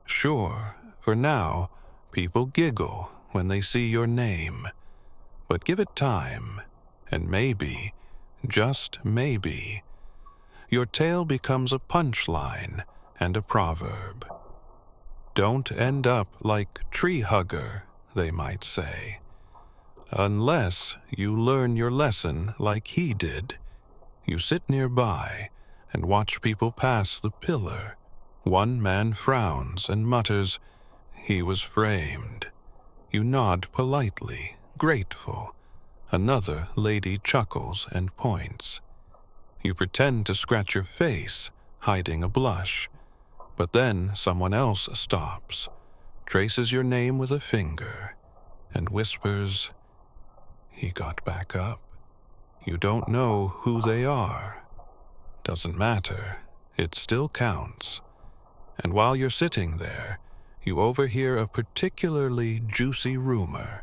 Sure, for now, people giggle when they see your name. But give it time, and maybe, just maybe, your tale becomes a punchline and a proverb. Don't end up like Tree Hugger, they might say. Unless you learn your lesson like he did. You sit nearby and watch people pass the pillar. One man frowns and mutters, "He was framed." You nod politely, grateful. Another lady chuckles and points. You pretend to scratch your face, hiding a blush. But then someone else stops, traces your name with a finger, and whispers, "He got back up." You don't know who they are. Doesn't matter. It still counts. And while you're sitting there, you overhear a particularly juicy rumor.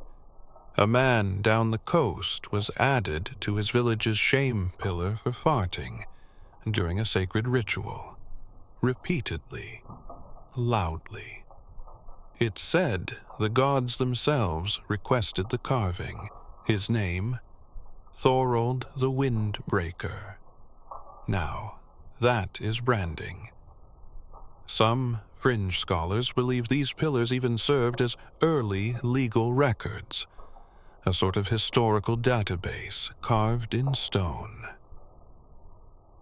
A man down the coast was added to his village's shame pillar for farting during a sacred ritual. Repeatedly. Loudly. It's said the gods themselves requested the carving. His name, Thorold the Windbreaker. Now, that is branding. Some fringe scholars believe these pillars even served as early legal records, a sort of historical database carved in stone.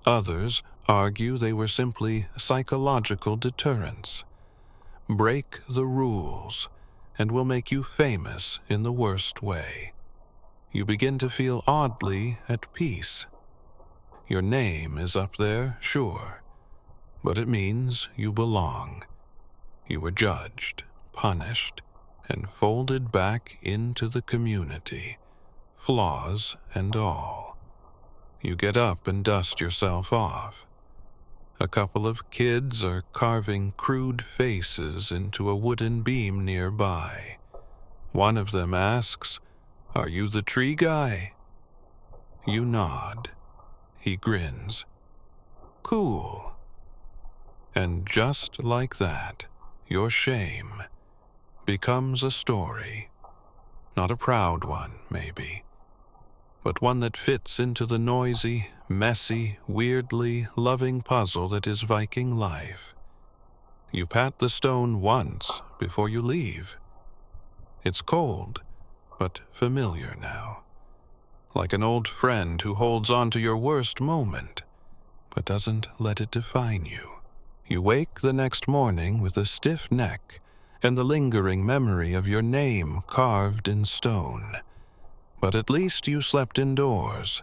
Others argue they were simply psychological deterrents. Break the rules, and we'll make you famous in the worst way. You begin to feel oddly at peace. Your name is up there, sure, but it means you belong. You were judged, punished, and folded back into the community, flaws and all. You get up and dust yourself off. A couple of kids are carving crude faces into a wooden beam nearby. One of them asks, "Are you the tree guy?" You nod. He grins. Cool. And just like that, your shame becomes a story. Not a proud one, maybe, but one that fits into the noisy, messy, weirdly loving puzzle that is Viking life. You pat the stone once before you leave. It's cold, but familiar now. Like an old friend who holds on to your worst moment, but doesn't let it define you. You wake the next morning with a stiff neck and the lingering memory of your name carved in stone. But at least you slept indoors,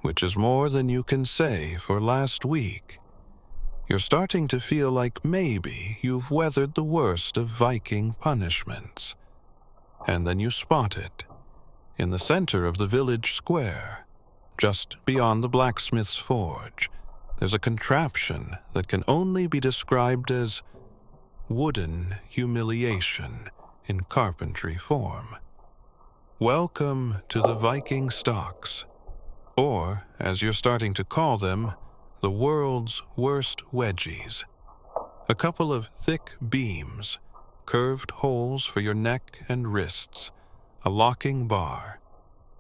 which is more than you can say for last week. You're starting to feel like maybe you've weathered the worst of Viking punishments. And then you spot it. In the center of the village square, just beyond the blacksmith's forge, there's a contraption that can only be described as wooden humiliation in carpentry form. Welcome to the Viking stocks, or, as you're starting to call them, the world's worst wedgies. A couple of thick beams, curved holes for your neck and wrists, a locking bar.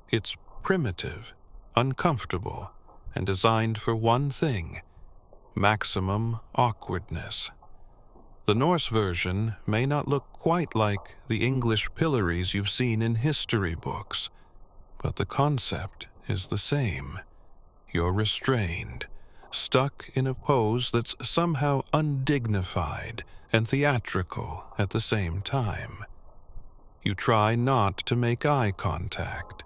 It's primitive, uncomfortable, and designed for one thing: maximum awkwardness. The Norse version may not look quite like the English pillories you've seen in history books, but the concept is the same. You're restrained, stuck in a pose that's somehow undignified and theatrical at the same time. You try not to make eye contact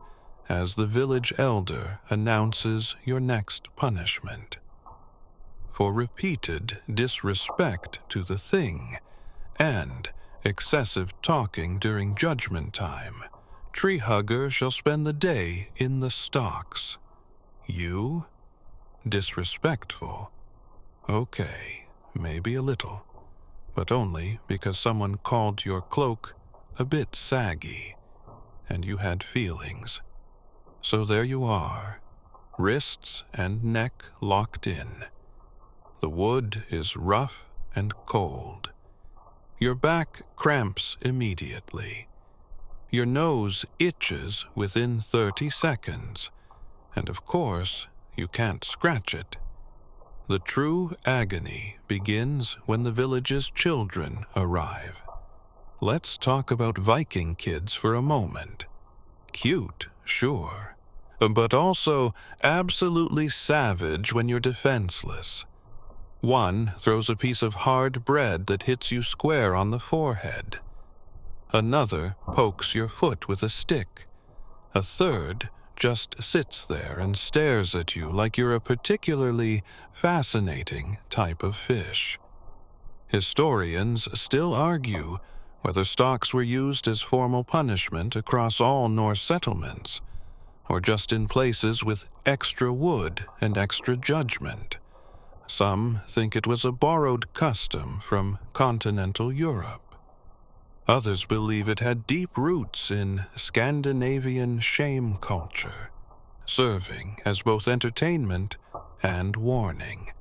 as the village elder announces your next punishment. For repeated disrespect to the thing and excessive talking during judgment time, Tree Hugger shall spend the day in the stocks. You? Disrespectful? Okay, maybe a little, but only because someone called your cloak a bit saggy, and you had feelings. So there you are, wrists and neck locked in. The wood is rough and cold. Your back cramps immediately. Your nose itches within 30 seconds, and of course, you can't scratch it. The true agony begins when the village's children arrive. Let's talk about Viking kids for a moment. Cute, sure, but also absolutely savage when you're defenseless. One throws a piece of hard bread that hits you square on the forehead. Another pokes your foot with a stick. A third just sits there and stares at you like you're a particularly fascinating type of fish. Historians still argue whether stocks were used as formal punishment across all Norse settlements, or just in places with extra wood and extra judgment. Some think it was a borrowed custom from continental Europe. Others believe it had deep roots in Scandinavian shame culture, serving as both entertainment and warning.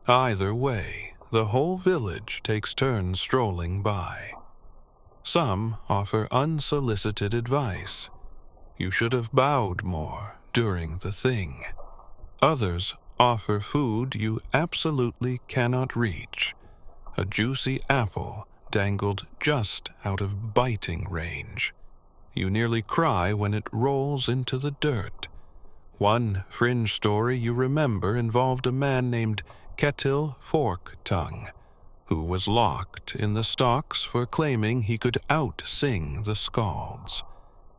Either way, the whole village takes turns strolling by. Some offer unsolicited advice. You should have bowed more during the thing. Others offer food you absolutely cannot reach, a juicy apple dangled just out of biting range. You nearly cry when it rolls into the dirt. One fringe story you remember involved a man named Ketil Fork-Tongue, who was locked in the stocks for claiming he could out-sing the skalds.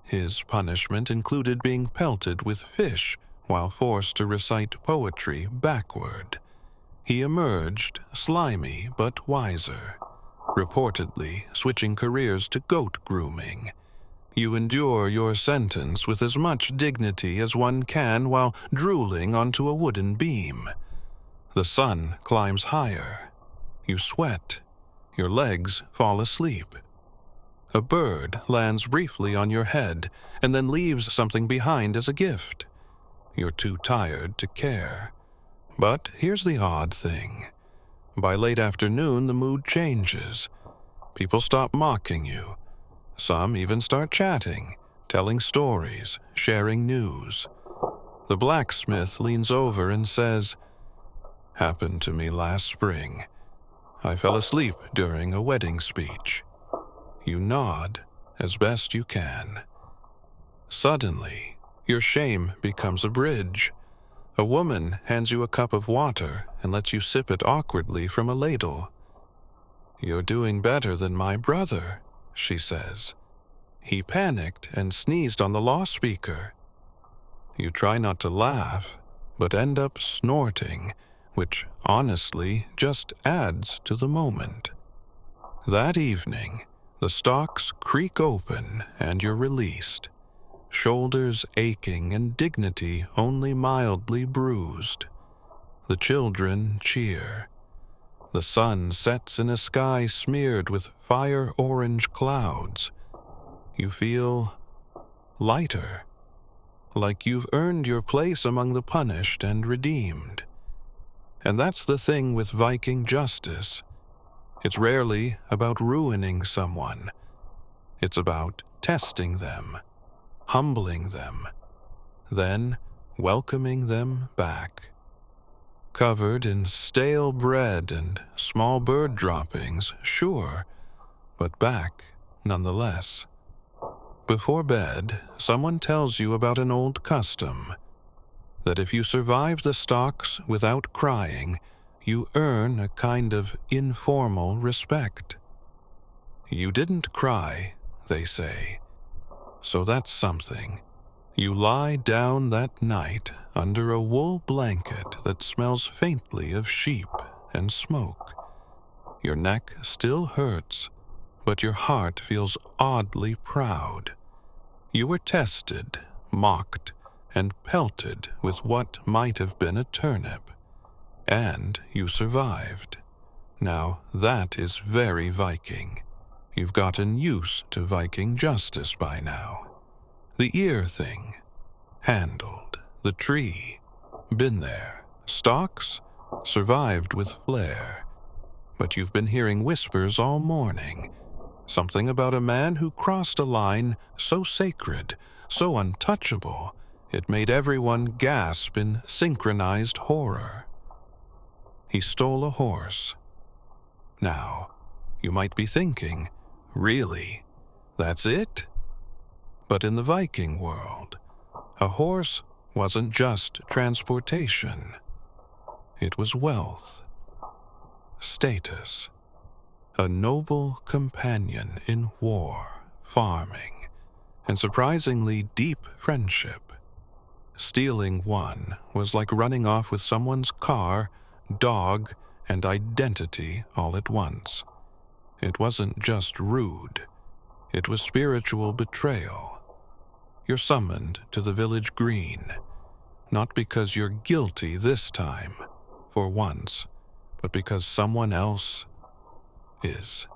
His punishment included being pelted with fish while forced to recite poetry backward. He emerged slimy but wiser, reportedly switching careers to goat grooming. You endure your sentence with as much dignity as one can while drooling onto a wooden beam. The sun climbs higher. You sweat. Your legs fall asleep. A bird lands briefly on your head and then leaves something behind as a gift. You're too tired to care. But here's the odd thing. By late afternoon, the mood changes. People stop mocking you. Some even start chatting, telling stories, sharing news. The blacksmith leans over and says, "Happened to me last spring. I fell asleep during a wedding speech." You nod as best you can. Suddenly, your shame becomes a bridge. A woman hands you a cup of water and lets you sip it awkwardly from a ladle. "You're doing better than my brother," she says. "He panicked and sneezed on the law speaker." You try not to laugh, but end up snorting, which honestly just adds to the moment. That evening, the stocks creak open and you're released, shoulders aching and dignity only mildly bruised. The children cheer. The sun sets in a sky smeared with fire-orange clouds. You feel lighter, like you've earned your place among the punished and redeemed. And that's the thing with Viking justice. It's rarely about ruining someone. It's about testing them, humbling them, then welcoming them back. Covered in stale bread and small bird droppings, sure, but back nonetheless. Before bed, someone tells you about an old custom, that if you survive the stocks without crying, you earn a kind of informal respect. You didn't cry, they say, so that's something. You lie down that night under a wool blanket that smells faintly of sheep and smoke. Your neck still hurts, but your heart feels oddly proud. You were tested, mocked, and pelted with what might have been a turnip. And you survived. Now, that is very Viking. You've gotten used to Viking justice by now. The ear thing. Handled. The tree. Been there. Stalks. Survived with flair. But you've been hearing whispers all morning. Something about a man who crossed a line so sacred, so untouchable, it made everyone gasp in synchronized horror. He stole a horse. Now, you might be thinking, really? That's it? But in the Viking world, a horse wasn't just transportation. It was wealth, status, a noble companion in war, farming, and surprisingly deep friendship. Stealing one was like running off with someone's car, dog, and identity all at once. It wasn't just rude. It was spiritual betrayal. You're summoned to the village green, not because you're guilty this time, for once, but because someone else is.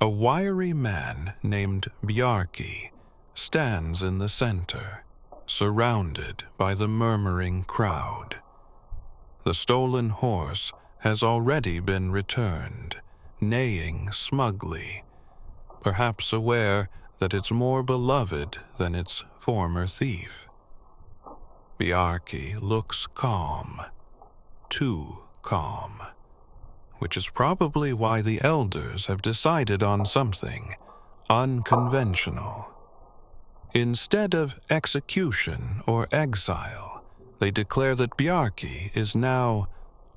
A wiry man named Bjarki stands in the center, surrounded by the murmuring crowd. The stolen horse has already been returned, neighing smugly, perhaps aware that it's more beloved than its former thief. Bjarki looks calm, too calm, which is probably why the elders have decided on something unconventional. Instead of execution or exile, they declare that Bjarki is now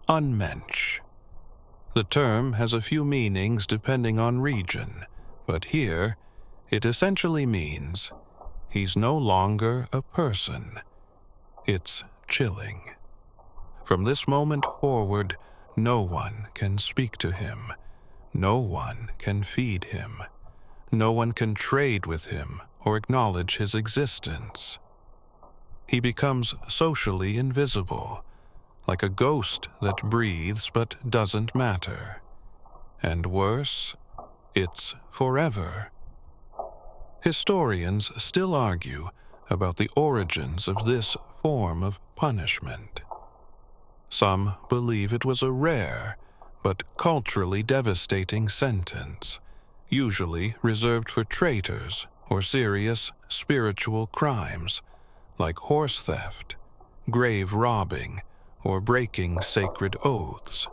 unmensch. The term has a few meanings depending on region, but here it essentially means he's no longer a person. It's chilling. From this moment forward, no one can speak to him. No one can feed him. No one can trade with him or acknowledge his existence. He becomes socially invisible, like a ghost that breathes but doesn't matter. And worse, it's forever. Historians still argue about the origins of this form of punishment. Some believe it was a rare but culturally devastating sentence, usually reserved for traitors or serious spiritual crimes like horse theft, grave robbing, or breaking sacred oaths.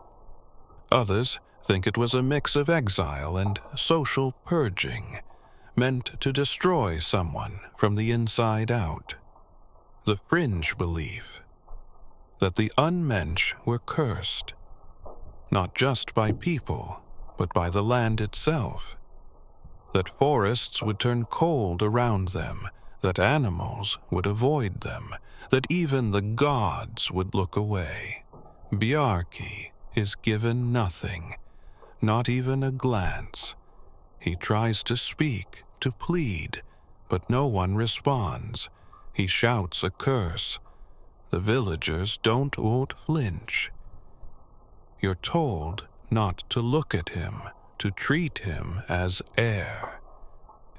Others think it was a mix of exile and social purging, meant to destroy someone from the inside out. The fringe belief that the unmensch were cursed, not just by people, but by the land itself, that forests would turn cold around them, that animals would avoid them, that even the gods would look away. Bjarki is given nothing, not even a glance. He tries to speak, to plead, but no one responds. He shouts a curse. The villagers won't flinch. You're told not to look at him, to treat him as air.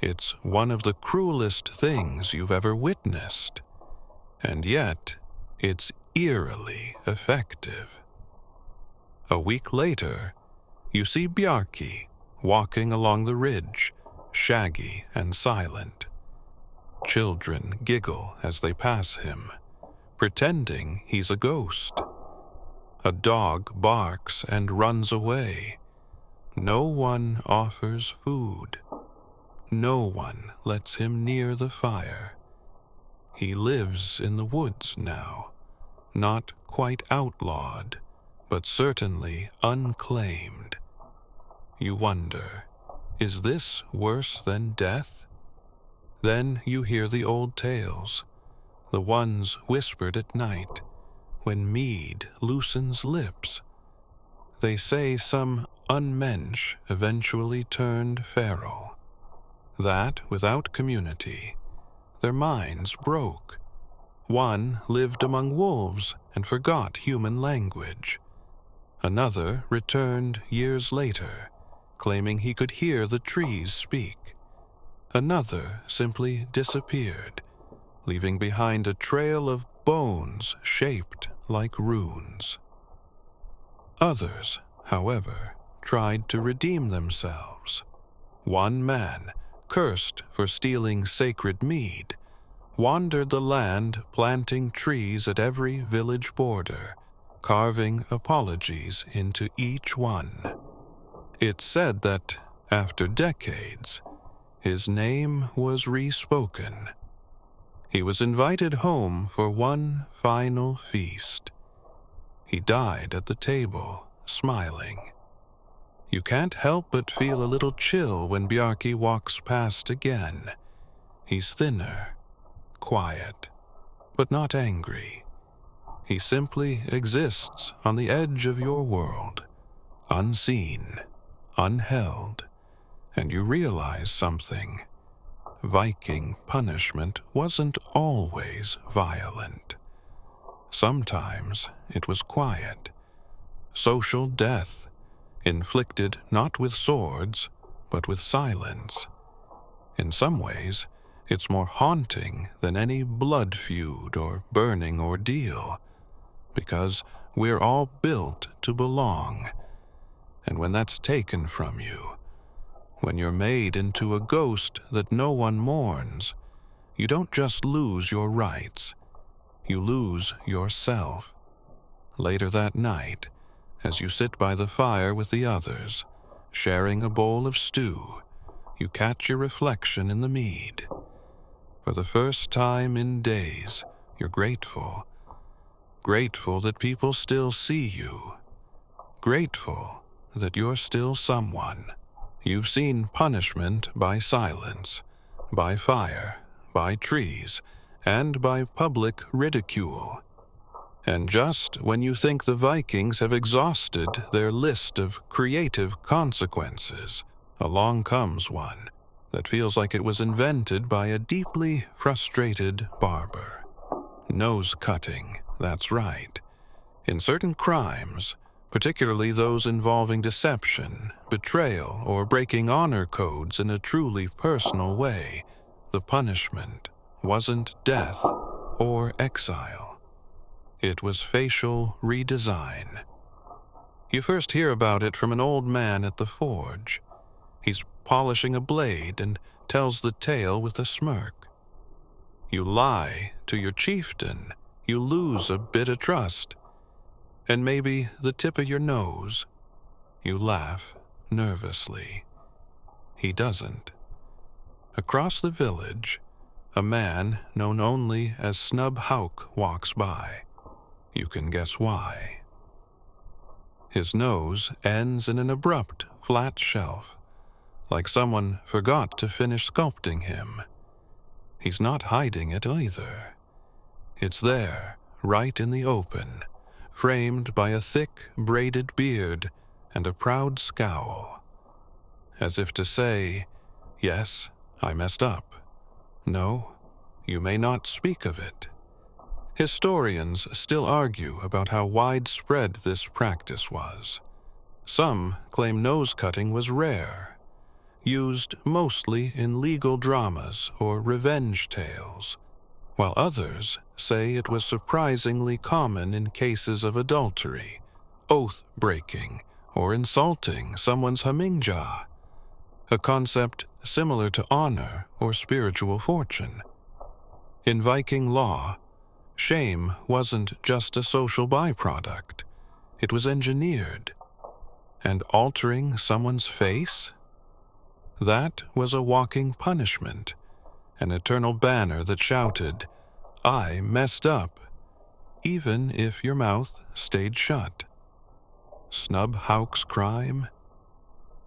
It's one of the cruelest things you've ever witnessed, and yet it's eerily effective. A week later, you see Bjarki walking along the ridge, shaggy and silent. Children giggle as they pass him, pretending he's a ghost. A dog barks and runs away. No one offers food. No one lets him near the fire. He lives in the woods now, not quite outlawed, but certainly unclaimed. You wonder, is this worse than death? Then you hear the old tales, the ones whispered at night, when mead loosens lips. They say some unmensch eventually turned feral, that without community, their minds broke. One lived among wolves and forgot human language. Another returned years later, claiming he could hear the trees speak. Another simply disappeared, leaving behind a trail of bones shaped like runes. Others, however, tried to redeem themselves. One man, cursed for stealing sacred mead, wandered the land planting trees at every village border, carving apologies into each one. It's said that, after decades, his name was re-spoken. He was invited home for one final feast. He died at the table, smiling. You can't help but feel a little chill when Bjarki walks past again. He's thinner, quiet, but not angry. He simply exists on the edge of your world, unseen, unheld, and you realize something. Viking punishment wasn't always violent. Sometimes it was quiet. Social death, inflicted not with swords, but with silence. In some ways, it's more haunting than any blood feud or burning ordeal, because we're all built to belong. And when that's taken from you, when you're made into a ghost that no one mourns, you don't just lose your rights, you lose yourself. Later that night, as you sit by the fire with the others, sharing a bowl of stew, you catch your reflection in the mead. For the first time in days, you're grateful. Grateful that people still see you. Grateful that you're still someone. You've seen punishment by silence, by fire, by trees, and by public ridicule. And just when you think the Vikings have exhausted their list of creative consequences, along comes one that feels like it was invented by a deeply frustrated barber. Nose cutting, that's right. In certain crimes, particularly those involving deception, betrayal, or breaking honor codes in a truly personal way, the punishment wasn't death or exile. It was facial redesign. You first hear about it from an old man at the forge. He's polishing a blade and tells the tale with a smirk. You lie to your chieftain, you lose a bit of trust. And maybe the tip of your nose. You laugh nervously. He doesn't. Across the village, a man known only as Snub Hauk walks by. You can guess why. His nose ends in an abrupt, flat shelf, like someone forgot to finish sculpting him. He's not hiding it either. It's there, right in the open, framed by a thick, braided beard and a proud scowl. As if to say, yes, I messed up. No, you may not speak of it. Historians still argue about how widespread this practice was. Some claim nose-cutting was rare, used mostly in legal dramas or revenge tales, while others say it was surprisingly common in cases of adultery, oath-breaking, or insulting someone's humingja, a concept similar to honor or spiritual fortune. In Viking law, shame wasn't just a social byproduct, it was engineered. And altering someone's face? That was a walking punishment, an eternal banner that shouted, I messed up, even if your mouth stayed shut. Snub Hauk's crime?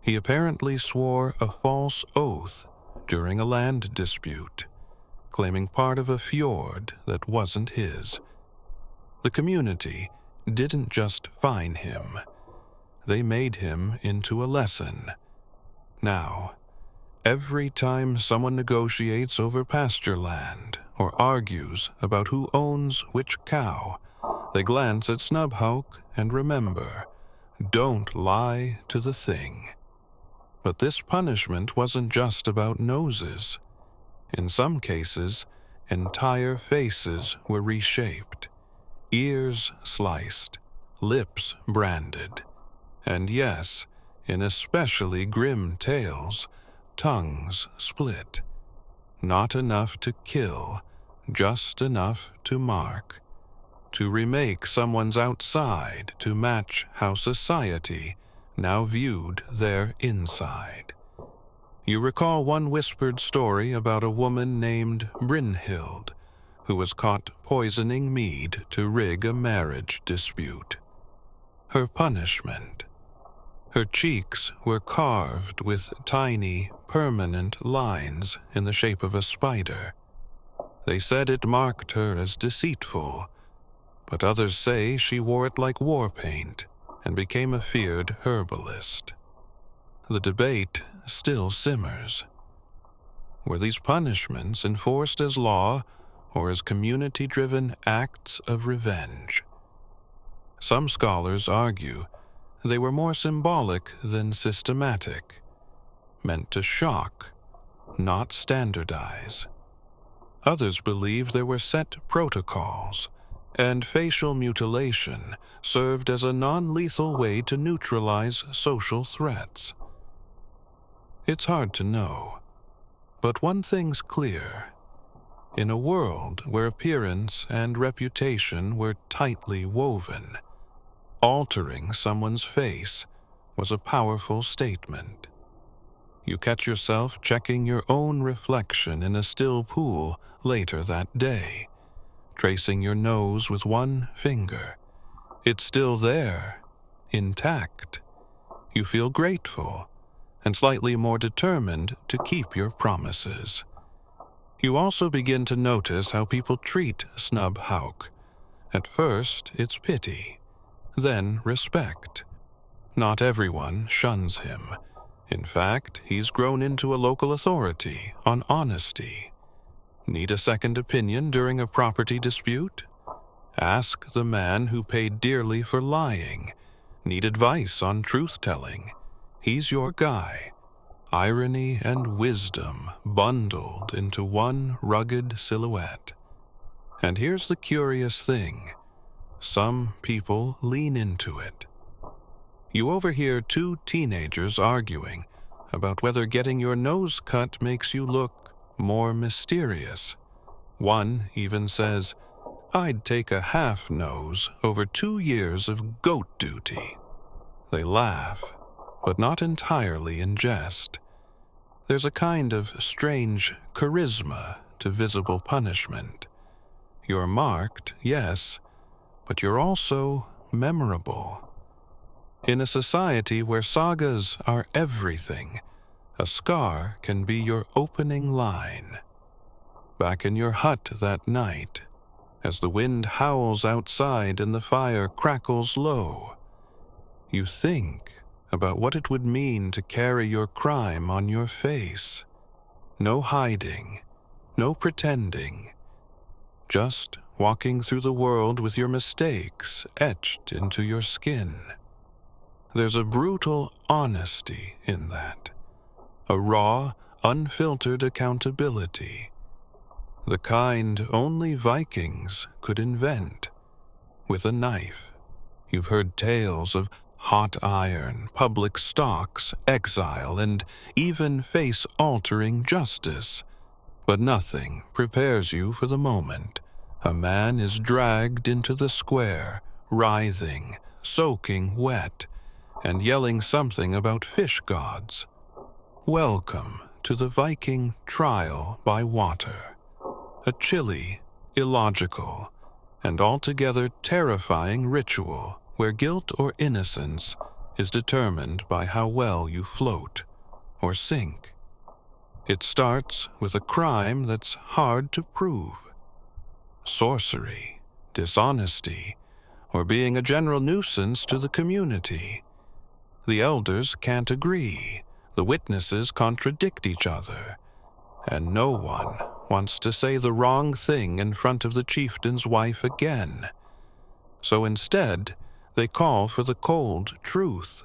He apparently swore a false oath during a land dispute, claiming part of a fjord that wasn't his. The community didn't just fine him, they made him into a lesson. Now, every time someone negotiates over pasture land or argues about who owns which cow, they glance at Snub Hauk and remember, Don't lie to the thing. But this punishment wasn't just about noses. In some cases, entire faces were reshaped, ears sliced, lips branded, and yes, in especially grim tales, tongues split. Not enough to kill, just enough to mark, to remake someone's outside to match how society now viewed their inside. You recall one whispered story about a woman named Brynhild, who was caught poisoning mead to rig a marriage dispute. Her punishment: her cheeks were carved with tiny, permanent lines in the shape of a spider. They said it marked her as deceitful, but others say she wore it like war paint and became a feared herbalist. The debate still simmers. Were these punishments enforced as law or as community-driven acts of revenge? Some scholars argue they were more symbolic than systematic, meant to shock, not standardize. Others believe there were set protocols, and facial mutilation served as a non-lethal way to neutralize social threats. It's hard to know, but one thing's clear. In a world where appearance and reputation were tightly woven, altering someone's face was a powerful statement. You catch yourself checking your own reflection in a still pool later that day, tracing your nose with one finger. It's still there, intact. You feel grateful and slightly more determined to keep your promises. You also begin to notice how people treat Snub Hauk. At first, it's pity, then respect. Not everyone shuns him. In fact, he's grown into a local authority on honesty. Need a second opinion during a property dispute? Ask the man who paid dearly for lying. Need advice on truth-telling? He's your guy. Irony and wisdom bundled into one rugged silhouette. And here's the curious thing. Some people lean into it. You overhear two teenagers arguing about whether getting your nose cut makes you look more mysterious. One even says, "I'd take a half nose over 2 years of goat duty." They laugh, but not entirely in jest. There's a kind of strange charisma to visible punishment. You're marked, yes, but you're also memorable. In a society where sagas are everything, a scar can be your opening line. Back in your hut that night, as the wind howls outside and the fire crackles low, you think about what it would mean to carry your crime on your face. No hiding, no pretending, just walking through the world with your mistakes etched into your skin. There's a brutal honesty in that, a raw, unfiltered accountability, the kind only Vikings could invent. With a knife, you've heard tales of hot iron, public stocks, exile, and even face-altering justice. But nothing prepares you for the moment. A man is dragged into the square, writhing, soaking wet, and yelling something about fish gods. Welcome to the Viking trial by water. A chilly, illogical, and altogether terrifying ritual where guilt or innocence is determined by how well you float or sink. It starts with a crime that's hard to prove. Sorcery, dishonesty, or being a general nuisance to the community. The elders can't agree, the witnesses contradict each other, and no one wants to say the wrong thing in front of the chieftain's wife again. So instead, They call for the cold truth,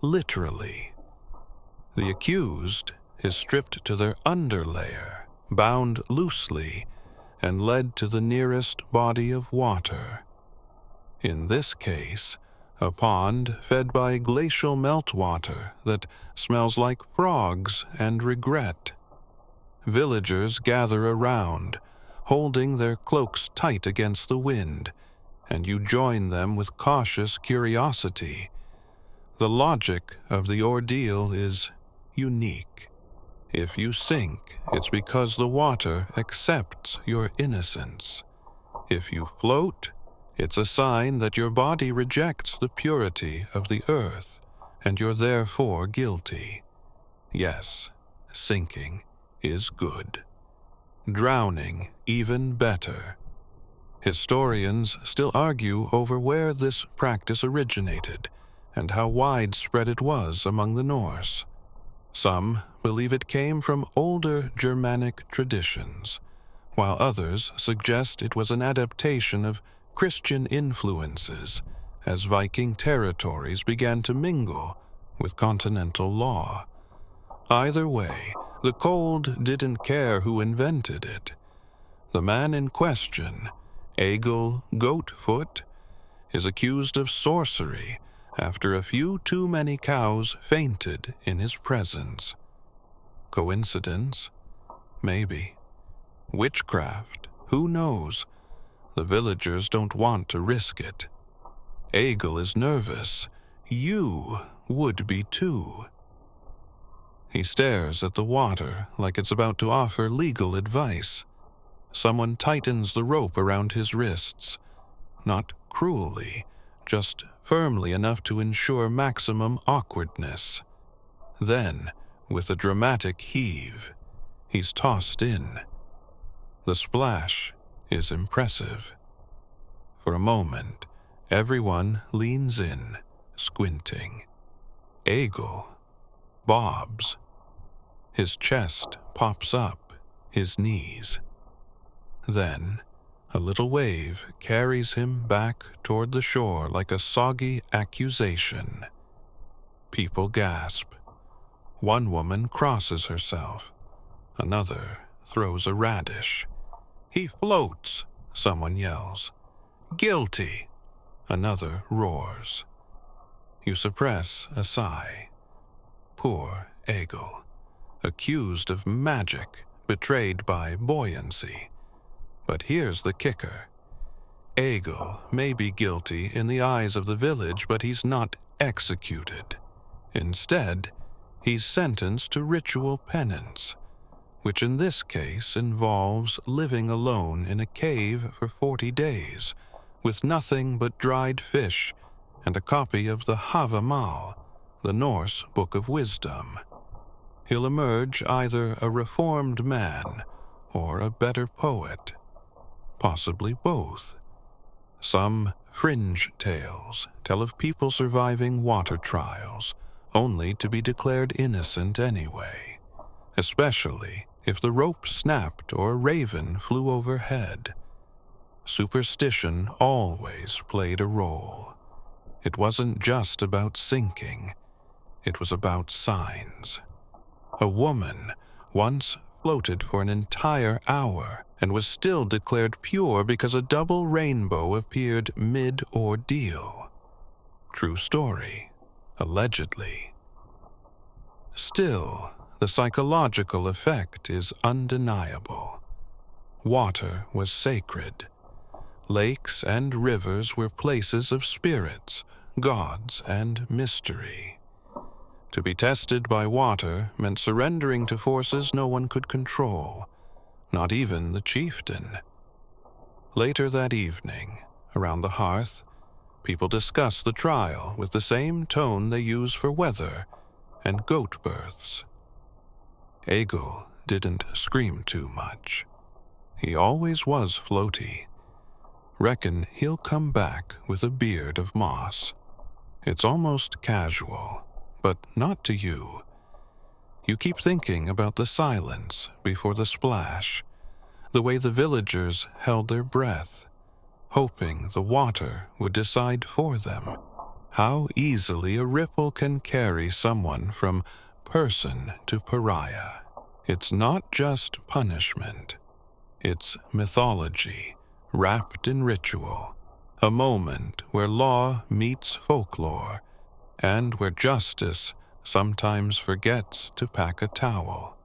literally. The accused is stripped to their underlayer, bound loosely, and led to the nearest body of water. In this case, a pond fed by glacial meltwater that smells like frogs and regret. Villagers gather around, holding their cloaks tight against the wind, and you join them with cautious curiosity. The logic of the ordeal is unique. If you sink, it's because the water accepts your innocence. If you float, it's a sign that your body rejects the purity of the earth, and you're therefore guilty. Yes, sinking is good. Drowning even better. Historians still argue over where this practice originated and how widespread it was among the Norse. Some believe it came from older Germanic traditions, while others suggest it was an adaptation of Christian influences as Viking territories began to mingle with continental law. Either way, the cold didn't care who invented it. The man in question, Egil Goatfoot, is accused of sorcery after a few too many cows fainted in his presence. Coincidence? Maybe. Witchcraft? Who knows? The villagers don't want to risk it. Egil is nervous. You would be too. He stares at the water like it's about to offer legal advice. Someone tightens the rope around his wrists, not cruelly, just firmly enough to ensure maximum awkwardness. Then, with a dramatic heave, he's tossed in. The splash is impressive. For a moment, everyone leans in, squinting. Egil bobs. His chest pops up, his knees. Then, a little wave carries him back toward the shore like a soggy accusation. People gasp. One woman crosses herself. Another throws a radish. "He floats," someone yells. "Guilty," another roars. You suppress a sigh. Poor Egil, accused of magic, betrayed by buoyancy. But here's the kicker. Egil may be guilty in the eyes of the village, but he's not executed. Instead, he's sentenced to ritual penance, which in this case involves living alone in a cave for 40 days, with nothing but dried fish and a copy of the Havamal, the Norse Book of Wisdom. He'll emerge either a reformed man or a better poet. Possibly both. Some fringe tales tell of people surviving water trials, only to be declared innocent anyway, especially if the rope snapped or a raven flew overhead. Superstition always played a role. It wasn't just about sinking, it was about signs. A woman once floated for an entire hour and was still declared pure because a double rainbow appeared mid-ordeal. True story, allegedly. Still, the psychological effect is undeniable. Water was sacred. Lakes and rivers were places of spirits, gods, and mystery. To be tested by water meant surrendering to forces no one could control, not even the chieftain. Later that evening, around the hearth, people discuss the trial with the same tone they use for weather and goat births. Egil didn't scream too much. He always was floaty. Reckon he'll come back with a beard of moss. It's almost casual, but not to you. You keep thinking about the silence before the splash, the way the villagers held their breath, hoping the water would decide for them. How easily a ripple can carry someone from person to pariah. It's not just punishment. It's mythology, wrapped in ritual, a moment where law meets folklore, and where justice sometimes forgets to pack a towel.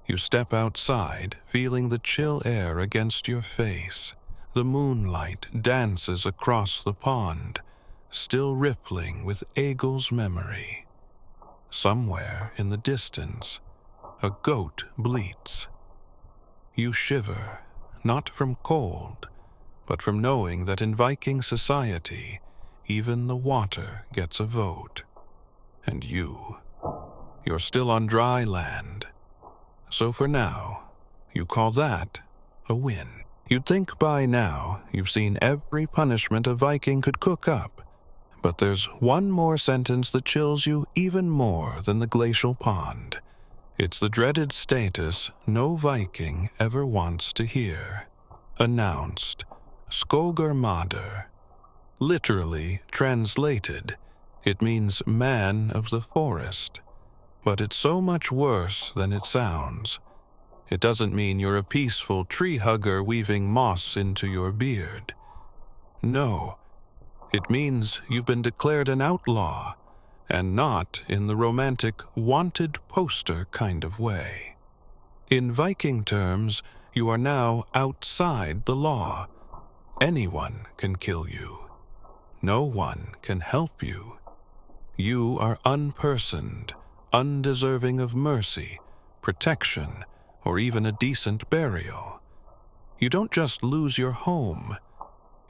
You step outside, feeling the chill air against your face. The moonlight dances across the pond, still rippling with Egel's memory. Somewhere in the distance, a goat bleats. You shiver, not from cold, but from knowing that in Viking society, even the water gets a vote. And you're still on dry land. So for now, you call that a win. You'd think by now you've seen every punishment a Viking could cook up, but there's one more sentence that chills you even more than the glacial pond. It's the dreaded status no Viking ever wants to hear. Announced, Skogarmadur. Literally translated, it means man of the forest. But it's so much worse than it sounds. It doesn't mean you're a peaceful tree hugger weaving moss into your beard. No, it means you've been declared an outlaw, and not in the romantic wanted poster kind of way. In Viking terms, you are now outside the law. Anyone can kill you. No one can help you. You are unpersoned, undeserving of mercy, protection, or even a decent burial. You don't just lose your home,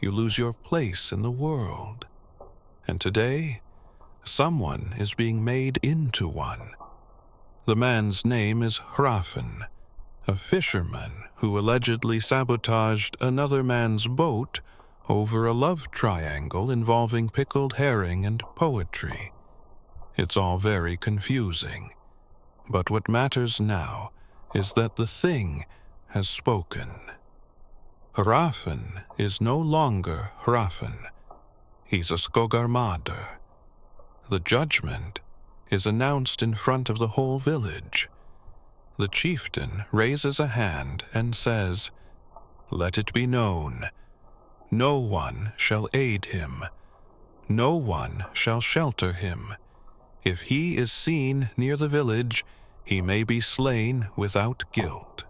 you lose your place in the world. And today, someone is being made into one. The man's name is Hrafn, a fisherman who allegedly sabotaged another man's boat over a love triangle involving pickled herring and poetry. It's all very confusing, but what matters now is that the thing has spoken. Hrafn is no longer Hrafn. He's a Skogarmadur. The judgment is announced in front of the whole village. The chieftain raises a hand and says, "Let it be known, no one shall aid him. No one shall shelter him. If he is seen near the village, he may be slain without guilt."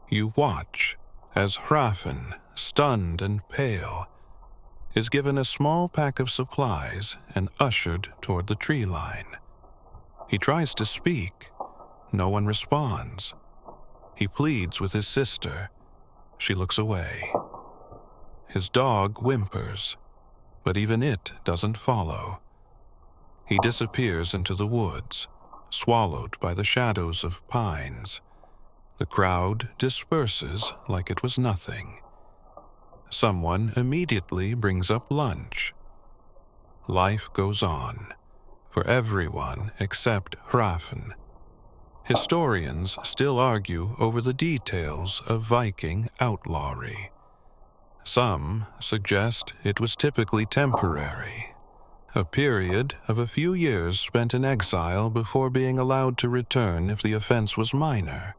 You watch as Hrafn, stunned and pale, is given a small pack of supplies and ushered toward the tree line. He tries to speak. No one responds. He pleads with his sister. She looks away. His dog whimpers, but even it doesn't follow. He disappears into the woods, swallowed by the shadows of pines. The crowd disperses like it was nothing. Someone immediately brings up lunch. Life goes on, for everyone except Hrafn. Historians still argue over the details of Viking outlawry. Some suggest it was typically temporary, a period of a few years spent in exile before being allowed to return if the offense was minor.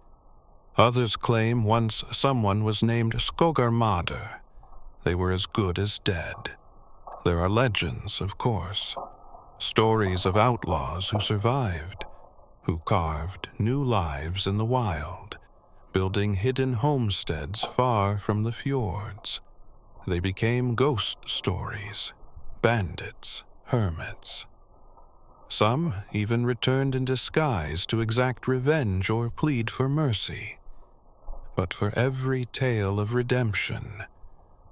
Others claim once someone was named Skogarmadur, they were as good as dead. There are legends, of course, stories of outlaws who survived, who carved new lives in the wild, building hidden homesteads far from the fjords. They became ghost stories, bandits, hermits. Some even returned in disguise to exact revenge or plead for mercy. But for every tale of redemption,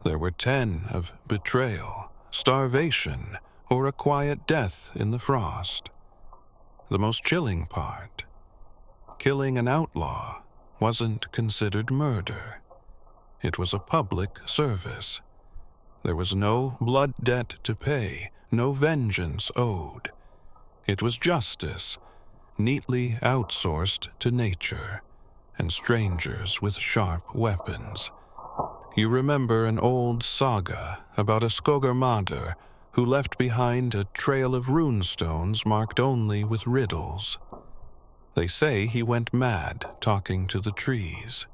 there were 10 of betrayal, starvation, or a quiet death in the frost. The most chilling part, killing an outlaw wasn't considered murder. It was a public service. There was no blood debt to pay, no vengeance owed. It was justice, neatly outsourced to nature and strangers with sharp weapons. You remember an old saga about a skogarmadur who left behind a trail of runestones marked only with riddles. They say he went mad talking to the trees.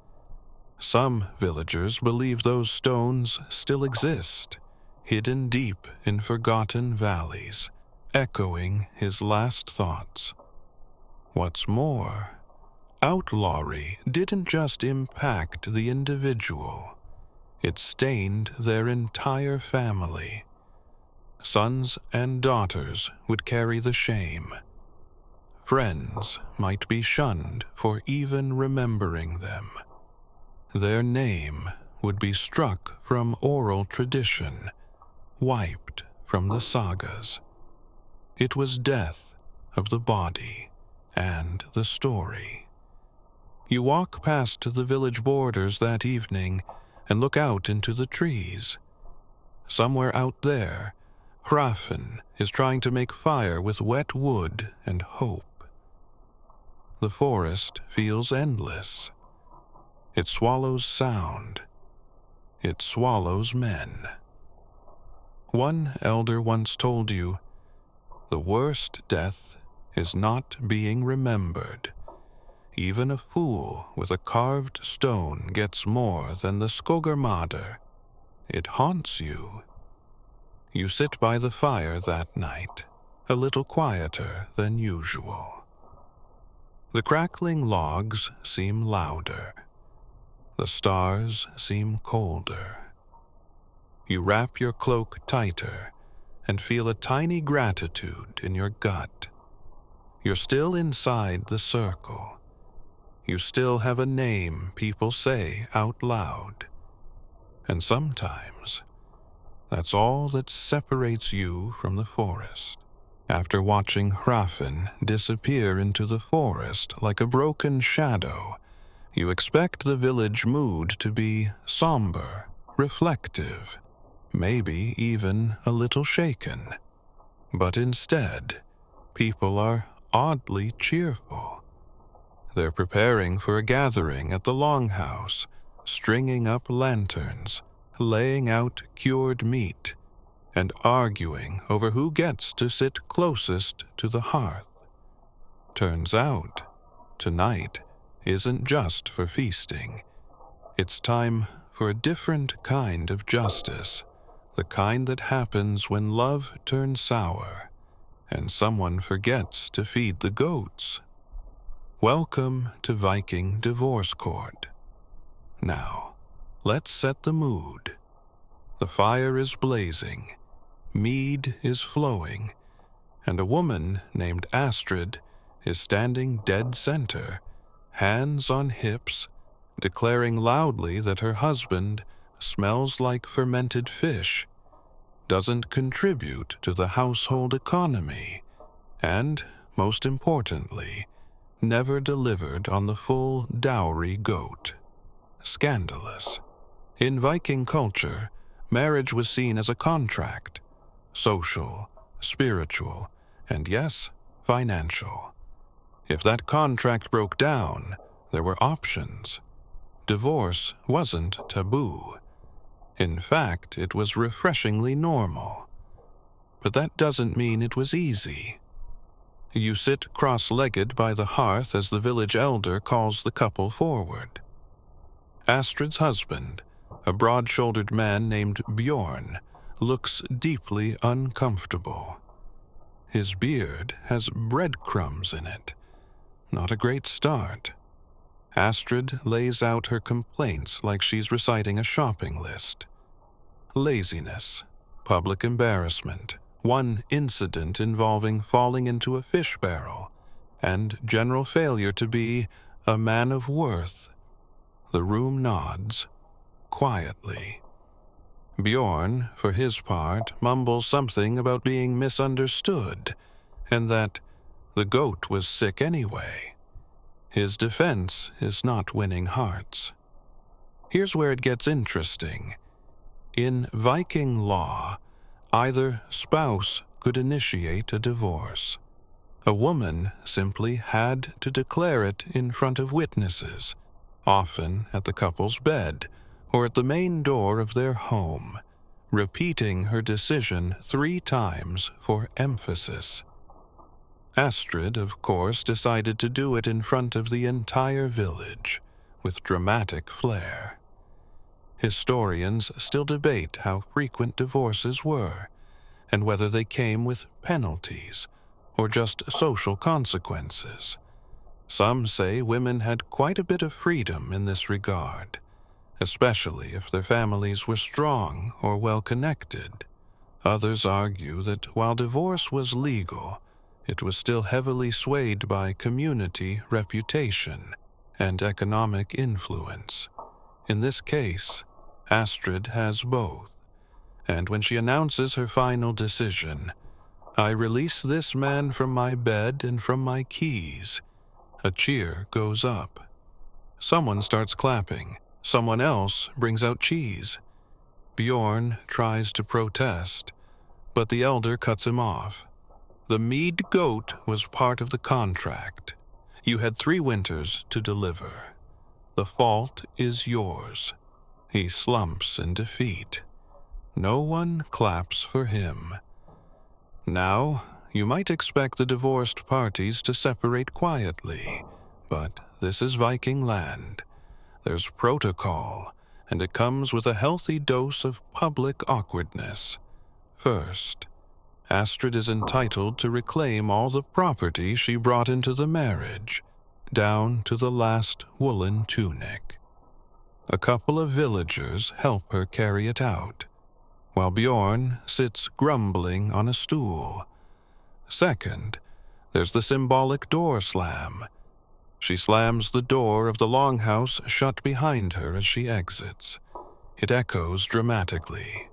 Some villagers believe those stones still exist, hidden deep in forgotten valleys, echoing his last thoughts. What's more, outlawry didn't just impact the individual. It stained their entire family. Sons and daughters would carry the shame. Friends might be shunned for even remembering them. Their name would be struck from oral tradition, wiped from the sagas. It was death of the body and the story. You walk past the village borders that evening and look out into the trees. Somewhere out there, Hrafn is trying to make fire with wet wood and hope. The forest feels endless. It swallows sound. It swallows men. One elder once told you, "The worst death is not being remembered. Even a fool with a carved stone gets more than the skogarmadur. It haunts you." You sit by the fire that night, a little quieter than usual. The crackling logs seem louder. The stars seem colder. You wrap your cloak tighter and feel a tiny gratitude in your gut. You're still inside the circle. You still have a name people say out loud. And sometimes, that's all that separates you from the forest. After watching Hrafn disappear into the forest like a broken shadow, you expect the village mood to be somber, reflective, maybe even a little shaken. But instead, people are oddly cheerful. They're preparing for a gathering at the longhouse, stringing up lanterns, laying out cured meat, and arguing over who gets to sit closest to the hearth. Turns out, tonight isn't just for feasting. It's time for a different kind of justice, the kind that happens when love turns sour and someone forgets to feed the goats. Welcome to Viking Divorce Court. Now, let's set the mood. The fire is blazing, mead is flowing, and a woman named Astrid is standing dead center, hands on hips, declaring loudly that her husband smells like fermented fish, doesn't contribute to the household economy, and, most importantly, never delivered on the full dowry goat. Scandalous. In Viking culture, marriage was seen as a contract, social, spiritual, and yes, financial. If that contract broke down, there were options. Divorce wasn't taboo. In fact, it was refreshingly normal. But that doesn't mean it was easy. You sit cross-legged by the hearth as the village elder calls the couple forward. Astrid's husband, a broad-shouldered man named Bjorn, looks deeply uncomfortable. His beard has breadcrumbs in it. Not a great start. Astrid lays out her complaints like she's reciting a shopping list. Laziness, public embarrassment, one incident involving falling into a fish barrel, and general failure to be a man of worth. The room nods, quietly. Bjorn, for his part, mumbles something about being misunderstood, and that the goat was sick anyway. His defense is not winning hearts. Here's where it gets interesting. In Viking law, either spouse could initiate a divorce. A woman simply had to declare it in front of witnesses, often at the couple's bed or at the main door of their home, repeating her decision 3 times for emphasis. Astrid, of course, decided to do it in front of the entire village, with dramatic flair. Historians still debate how frequent divorces were, and whether they came with penalties or just social consequences. Some say women had quite a bit of freedom in this regard, especially if their families were strong or well-connected. Others argue that while divorce was legal, it was still heavily swayed by community reputation and economic influence. In this case, Astrid has both, and when she announces her final decision, "I release this man from my bed and from my keys," a cheer goes up. Someone starts clapping. Someone else brings out cheese. Bjorn tries to protest, but the elder cuts him off. The mead goat was part of the contract. You had 3 winters to deliver. The fault is yours. He slumps in defeat. No one claps for him. Now, you might expect the divorced parties to separate quietly, but this is Viking land. There's protocol, and it comes with a healthy dose of public awkwardness. First, Astrid is entitled to reclaim all the property she brought into the marriage, down to the last woolen tunic. A couple of villagers help her carry it out, while Bjorn sits grumbling on a stool. Second, there's the symbolic door slam. She slams the door of the longhouse shut behind her as she exits. It echoes dramatically.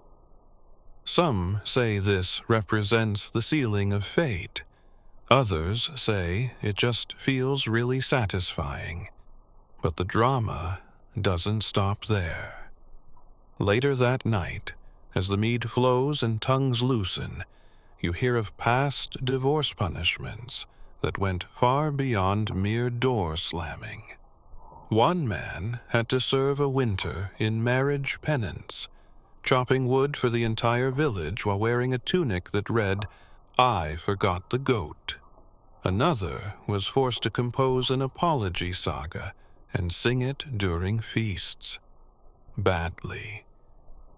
Some say this represents the sealing of fate. Others say it just feels really satisfying. But the drama doesn't stop there. Later that night, as the mead flows and tongues loosen, you hear of past divorce punishments that went far beyond mere door slamming. One man had to serve a winter in marriage penance, chopping wood for the entire village while wearing a tunic that read, "I forgot the goat." Another was forced to compose an apology saga and sing it during feasts. Badly.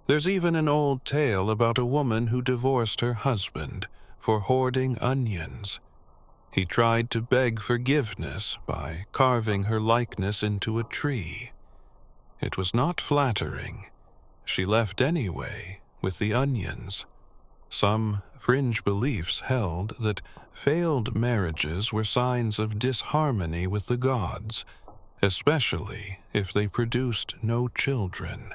There's even an old tale about a woman who divorced her husband for hoarding onions. He tried to beg forgiveness by carving her likeness into a tree. It was not flattering. She left anyway with the onions. Some fringe beliefs held that failed marriages were signs of disharmony with the gods, especially if they produced no children.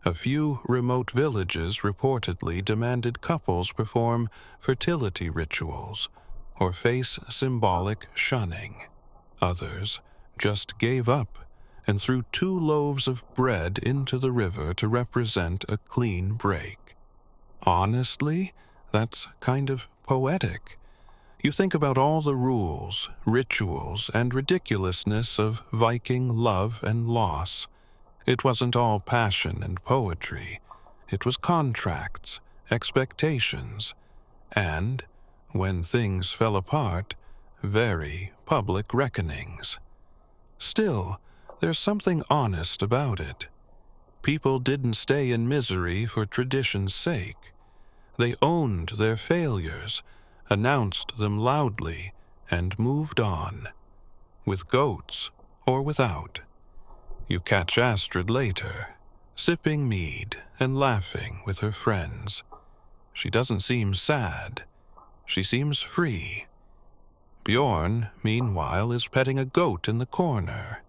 A few remote villages reportedly demanded couples perform fertility rituals or face symbolic shunning. Others just gave up and threw 2 loaves of bread into the river to represent a clean break. Honestly, that's kind of poetic. You think about all the rules, rituals, and ridiculousness of Viking love and loss. It wasn't all passion and poetry. It was contracts, expectations, and, when things fell apart, very public reckonings. Still, there's something honest about it. People didn't stay in misery for tradition's sake. They owned their failures, announced them loudly, and moved on, with goats or without. You catch Astrid later, sipping mead and laughing with her friends. She doesn't seem sad. She seems free. Bjorn, meanwhile, is petting a goat in the corner.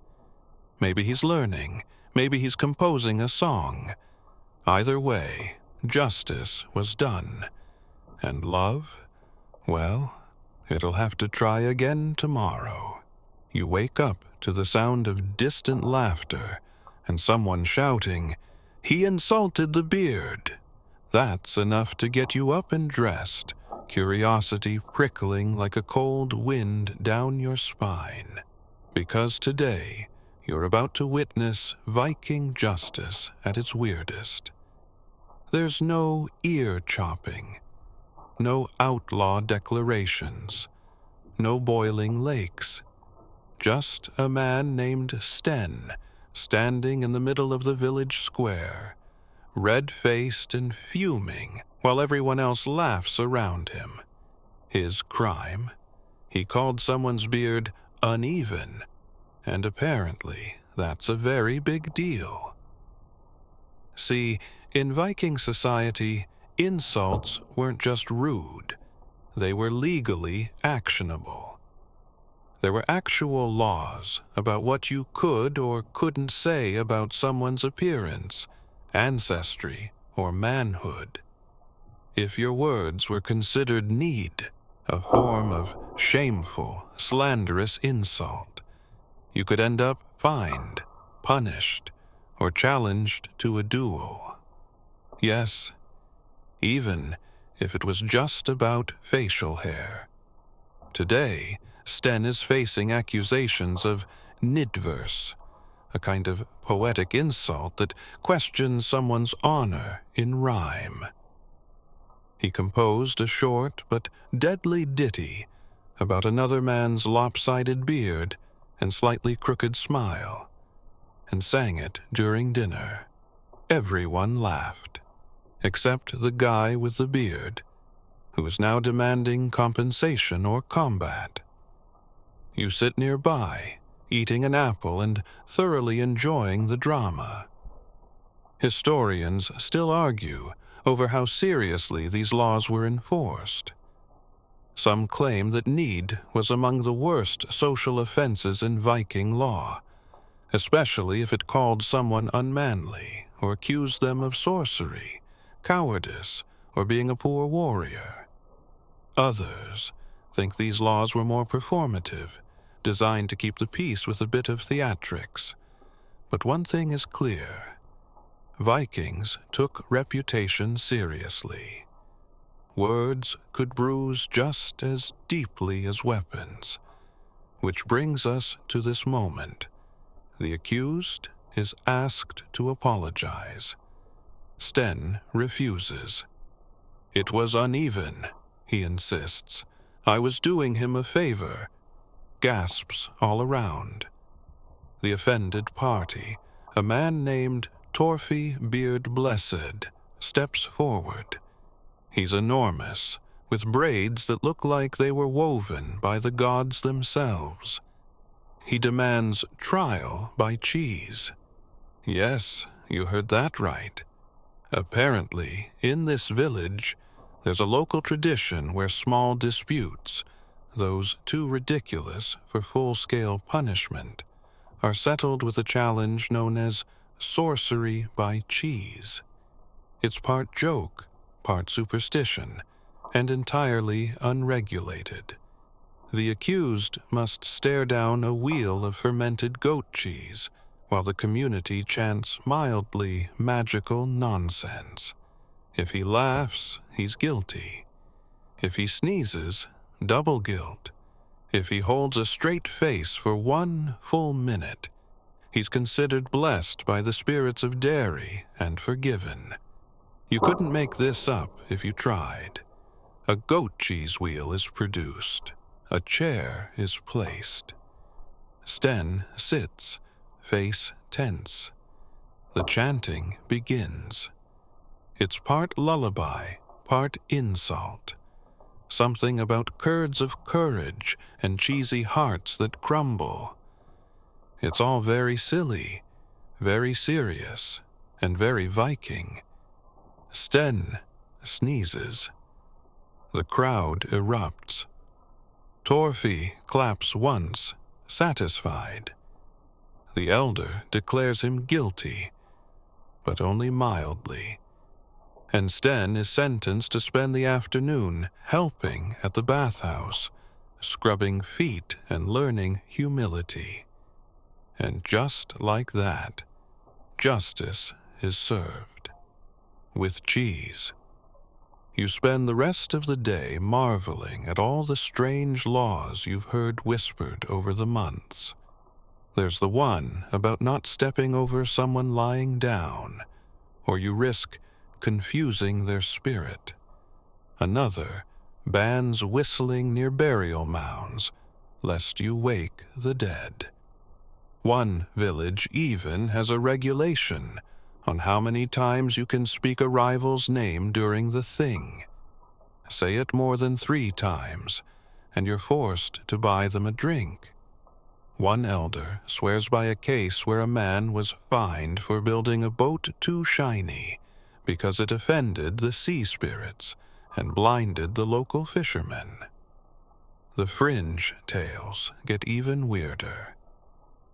Maybe he's learning. Maybe he's composing a song. Either way, justice was done. And love? Well, it'll have to try again tomorrow. You wake up to the sound of distant laughter and someone shouting, "He insulted the beard!" That's enough to get you up and dressed, curiosity prickling like a cold wind down your spine. Because today, You're about to witness Viking justice at its weirdest. There's no ear-chopping, no outlaw declarations, no boiling lakes. Just a man named Sten standing in the middle of the village square, red-faced and fuming while everyone else laughs around him. His crime? He called someone's beard uneven, and apparently that's a very big deal. See, in Viking society, insults weren't just rude, they were legally actionable. There were actual laws about what you could or couldn't say about someone's appearance, ancestry, or manhood. If your words were considered need, a form of shameful, slanderous insult, you could end up fined, punished, or challenged to a duel. Yes, even if it was just about facial hair. Today, Sten is facing accusations of nidverse, a kind of poetic insult that questions someone's honor in rhyme. He composed a short but deadly ditty about another man's lopsided beard and slightly crooked smile, and sang it during dinner. Everyone laughed, except the guy with the beard, who is now demanding compensation or combat. You sit nearby, eating an apple and thoroughly enjoying the drama. Historians still argue over how seriously these laws were enforced. Some claim that need was among the worst social offenses in Viking law, especially if it called someone unmanly or accused them of sorcery, cowardice, or being a poor warrior. Others think these laws were more performative, designed to keep the peace with a bit of theatrics. But one thing is clear: Vikings took reputation seriously. Words could bruise just as deeply as weapons. Which brings us to this moment. The accused is asked to apologize. Sten refuses. "It was uneven," he insists. "I was doing him a favor." Gasps all around. The offended party, a man named Torfi Beard Blessed, steps forward. He's enormous, with braids that look like they were woven by the gods themselves. He demands trial by cheese. Yes, you heard that right. Apparently, in this village, there's a local tradition where small disputes, those too ridiculous for full-scale punishment, are settled with a challenge known as sorcery by cheese. It's part joke, part superstition, and entirely unregulated. The accused must stare down a wheel of fermented goat cheese, while the community chants mildly magical nonsense. If he laughs, he's guilty. If he sneezes, double guilt. If he holds a straight face for 1 full minute, he's considered blessed by the spirits of dairy and forgiven. You couldn't make this up if you tried. A goat cheese wheel is produced. A chair is placed. Sten sits, face tense. The chanting begins. It's part lullaby, part insult. Something about curds of courage and cheesy hearts that crumble. It's all very silly, very serious, and very Viking. Sten sneezes. The crowd erupts. Torfi claps once, satisfied. The elder declares him guilty, but only mildly. And Sten is sentenced to spend the afternoon helping at the bathhouse, scrubbing feet and learning humility. And just like that, justice is served. With cheese. You spend the rest of the day marveling at all the strange laws you've heard whispered over the months. There's the one about not stepping over someone lying down, or you risk confusing their spirit. Another bans whistling near burial mounds, lest you wake the dead. One village even has a regulation on how many times you can speak a rival's name during the thing. Say it more than 3 times, and you're forced to buy them a drink. One elder swears by a case where a man was fined for building a boat too shiny because it offended the sea spirits and blinded the local fishermen. The fringe tales get even weirder.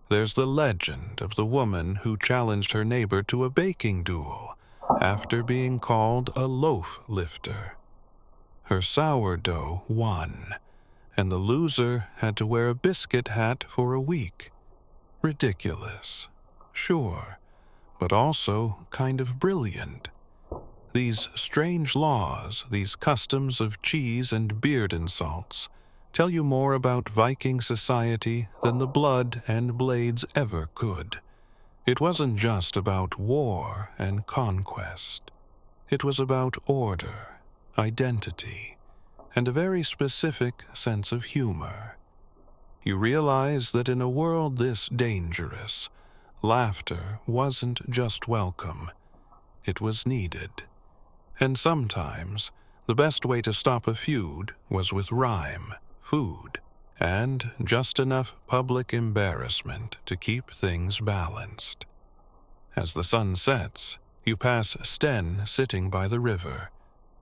There's the legend of the woman who challenged her neighbor to a baking duel after being called a loaf lifter. Her sourdough won, and the loser had to wear a biscuit hat for a week. Ridiculous, sure, but also kind of brilliant. These strange laws, these customs of cheese and beard insults, tell you more about Viking society than the blood and blades ever could. It wasn't just about war and conquest. It was about order, identity, and a very specific sense of humor. You realize that in a world this dangerous, laughter wasn't just welcome, it was needed. And sometimes, the best way to stop a feud was with rhyme, food, and just enough public embarrassment to keep things balanced. As the sun sets, you pass Sten sitting by the river,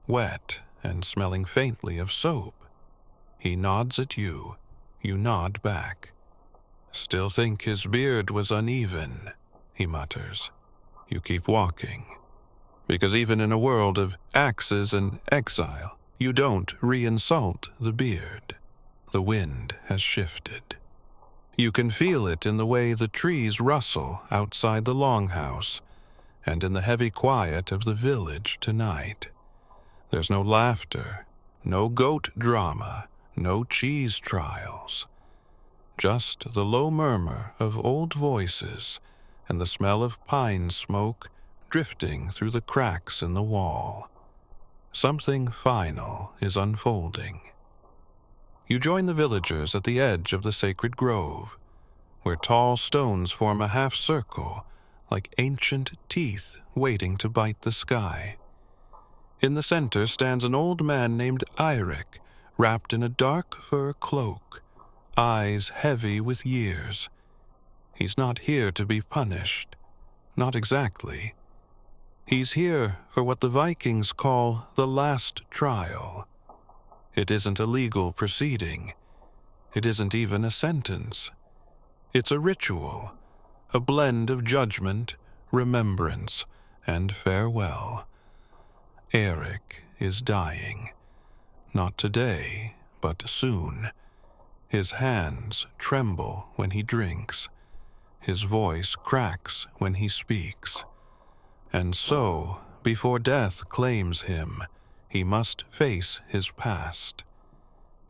wet and smelling faintly of soap. He nods at you, you nod back. "Still think his beard was uneven," he mutters. You keep walking. Because even in a world of axes and exile, you don't re-insult the beard. The wind has shifted. You can feel it in the way the trees rustle outside the longhouse, and in the heavy quiet of the village tonight. There's no laughter, no goat drama, no cheese trials. Just the low murmur of old voices and the smell of pine smoke drifting through the cracks in the wall. Something final is unfolding. You join the villagers at the edge of the sacred grove, where tall stones form a half circle like ancient teeth waiting to bite the sky. In the center stands an old man named Eirik, wrapped in a dark fur cloak, eyes heavy with years. He's not here to be punished. Not exactly. He's here for what the Vikings call the last trial. It isn't a legal proceeding. It isn't even a sentence. It's a ritual, a blend of judgment, remembrance, and farewell. Eirik is dying. Not today, but soon. His hands tremble when he drinks. His voice cracks when he speaks. And so, before death claims him, he must face his past.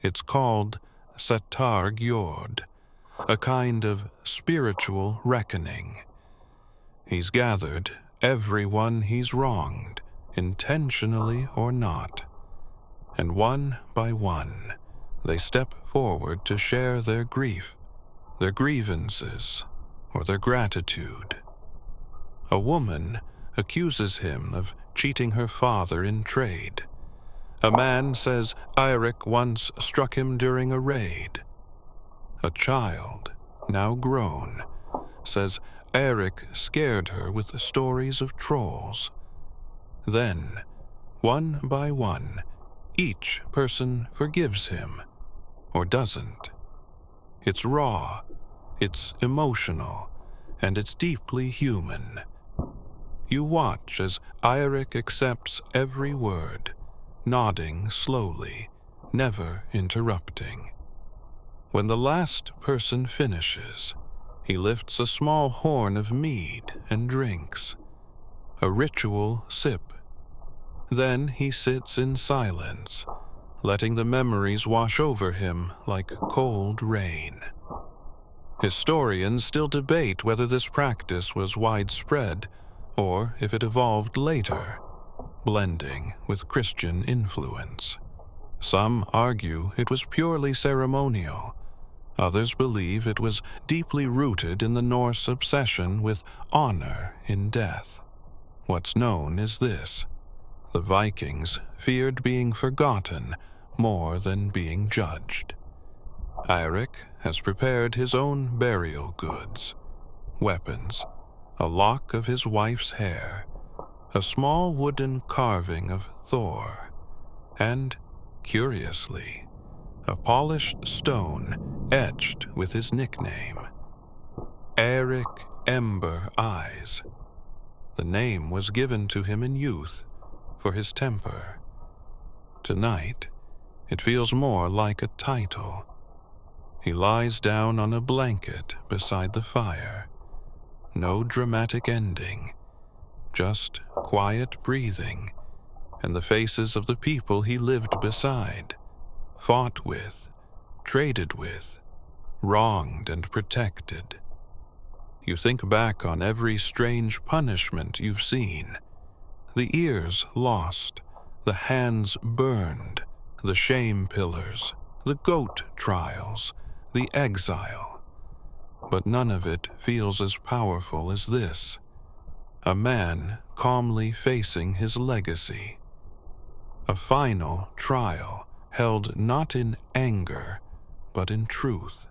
It's called Satar Gjord, a kind of spiritual reckoning. He's gathered everyone he's wronged, intentionally or not, and one by one, they step forward to share their grief, their grievances, or their gratitude. A woman accuses him of cheating her father in trade. A man says Eirik once struck him during a raid. A child, now grown, says Eirik scared her with stories of trolls. Then, one by one, each person forgives him, or doesn't. It's raw, it's emotional, and it's deeply human. You watch as Eirik accepts every word, nodding slowly, never interrupting. When the last person finishes, he lifts a small horn of mead and drinks, a ritual sip. Then he sits in silence, letting the memories wash over him like cold rain. Historians still debate whether this practice was widespread or if it evolved later, blending with Christian influence. Some argue it was purely ceremonial. Others believe it was deeply rooted in the Norse obsession with honor in death. What's known is this: the Vikings feared being forgotten more than being judged. Eirik has prepared his own burial goods, weapons, a lock of his wife's hair, a small wooden carving of Thor, and, curiously, a polished stone etched with his nickname, Eirik Ember Eyes. The name was given to him in youth for his temper. Tonight, it feels more like a title. He lies down on a blanket beside the fire. No dramatic ending, just quiet breathing and the faces of the people he lived beside, fought with, traded with, wronged and protected. You think back on every strange punishment you've seen: the ears lost, the hands burned, the shame pillars, the goat trials, the exile. But none of it feels as powerful as this: a man calmly facing his legacy. A final trial held not in anger, but in truth.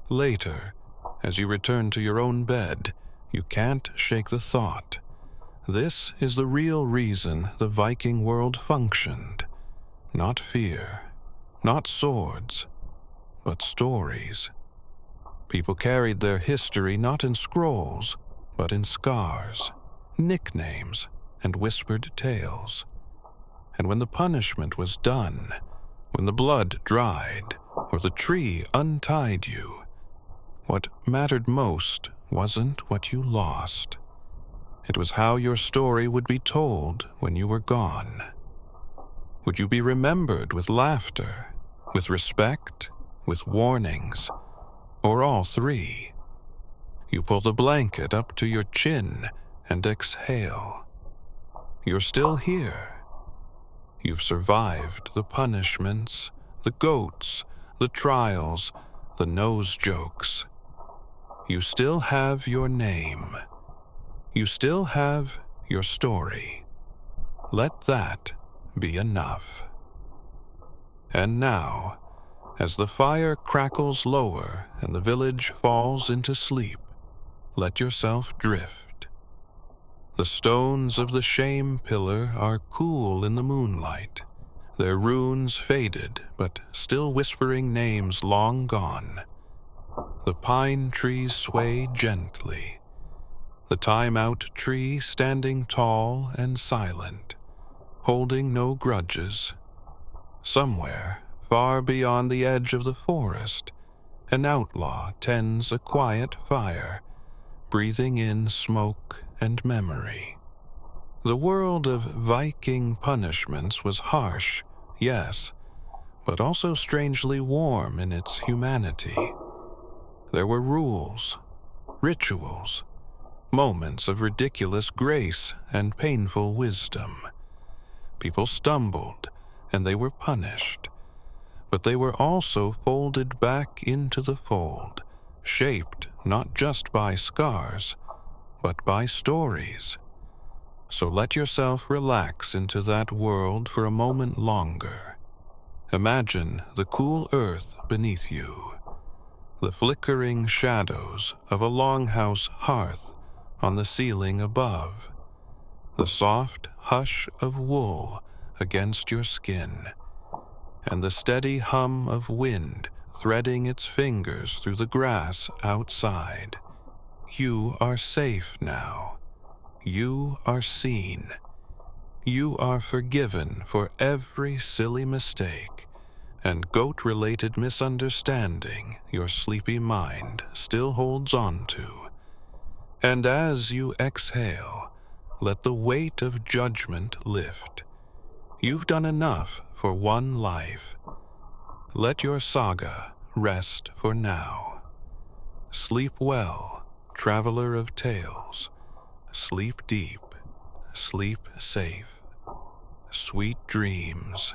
Later, as you return to your own bed, you can't shake the thought: this is the real reason the Viking world functioned. Not fear, not swords, but stories. People carried their history not in scrolls, but in scars, nicknames, and whispered tales. And when the punishment was done, when the blood dried, or the tree untied you, what mattered most wasn't what you lost. It was how your story would be told when you were gone. Would you be remembered with laughter, with respect, with warnings, or all three? You pull the blanket up to your chin and exhale. You're still here. You've survived the punishments, the goats, the trials, the nose jokes. You still have your name. You still have your story. Let that be enough. And now, as the fire crackles lower and the village falls into sleep, let yourself drift. The stones of the shame pillar are cool in the moonlight, their runes faded but still whispering names long gone. The pine trees sway gently, the time-out tree standing tall and silent, holding no grudges. Somewhere, far beyond the edge of the forest, an outlaw tends a quiet fire, breathing in smoke and memory. The world of Viking punishments was harsh, yes, but also strangely warm in its humanity. There were rules, rituals, moments of ridiculous grace and painful wisdom. People stumbled, and they were punished, but they were also folded back into the fold, shaped not just by scars, but by stories. So let yourself relax into that world for a moment longer. Imagine the cool earth beneath you, the flickering shadows of a longhouse hearth on the ceiling above, the soft hush of wool against your skin, and the steady hum of wind threading its fingers through the grass outside. You are safe now. You are seen. You are forgiven for every silly mistake and goat-related misunderstanding your sleepy mind still holds on to. And as you exhale, let the weight of judgment lift. You've done enough for one life. Let your saga rest for now. Sleep well, traveler of tales. Sleep deep, sleep safe. Sweet dreams.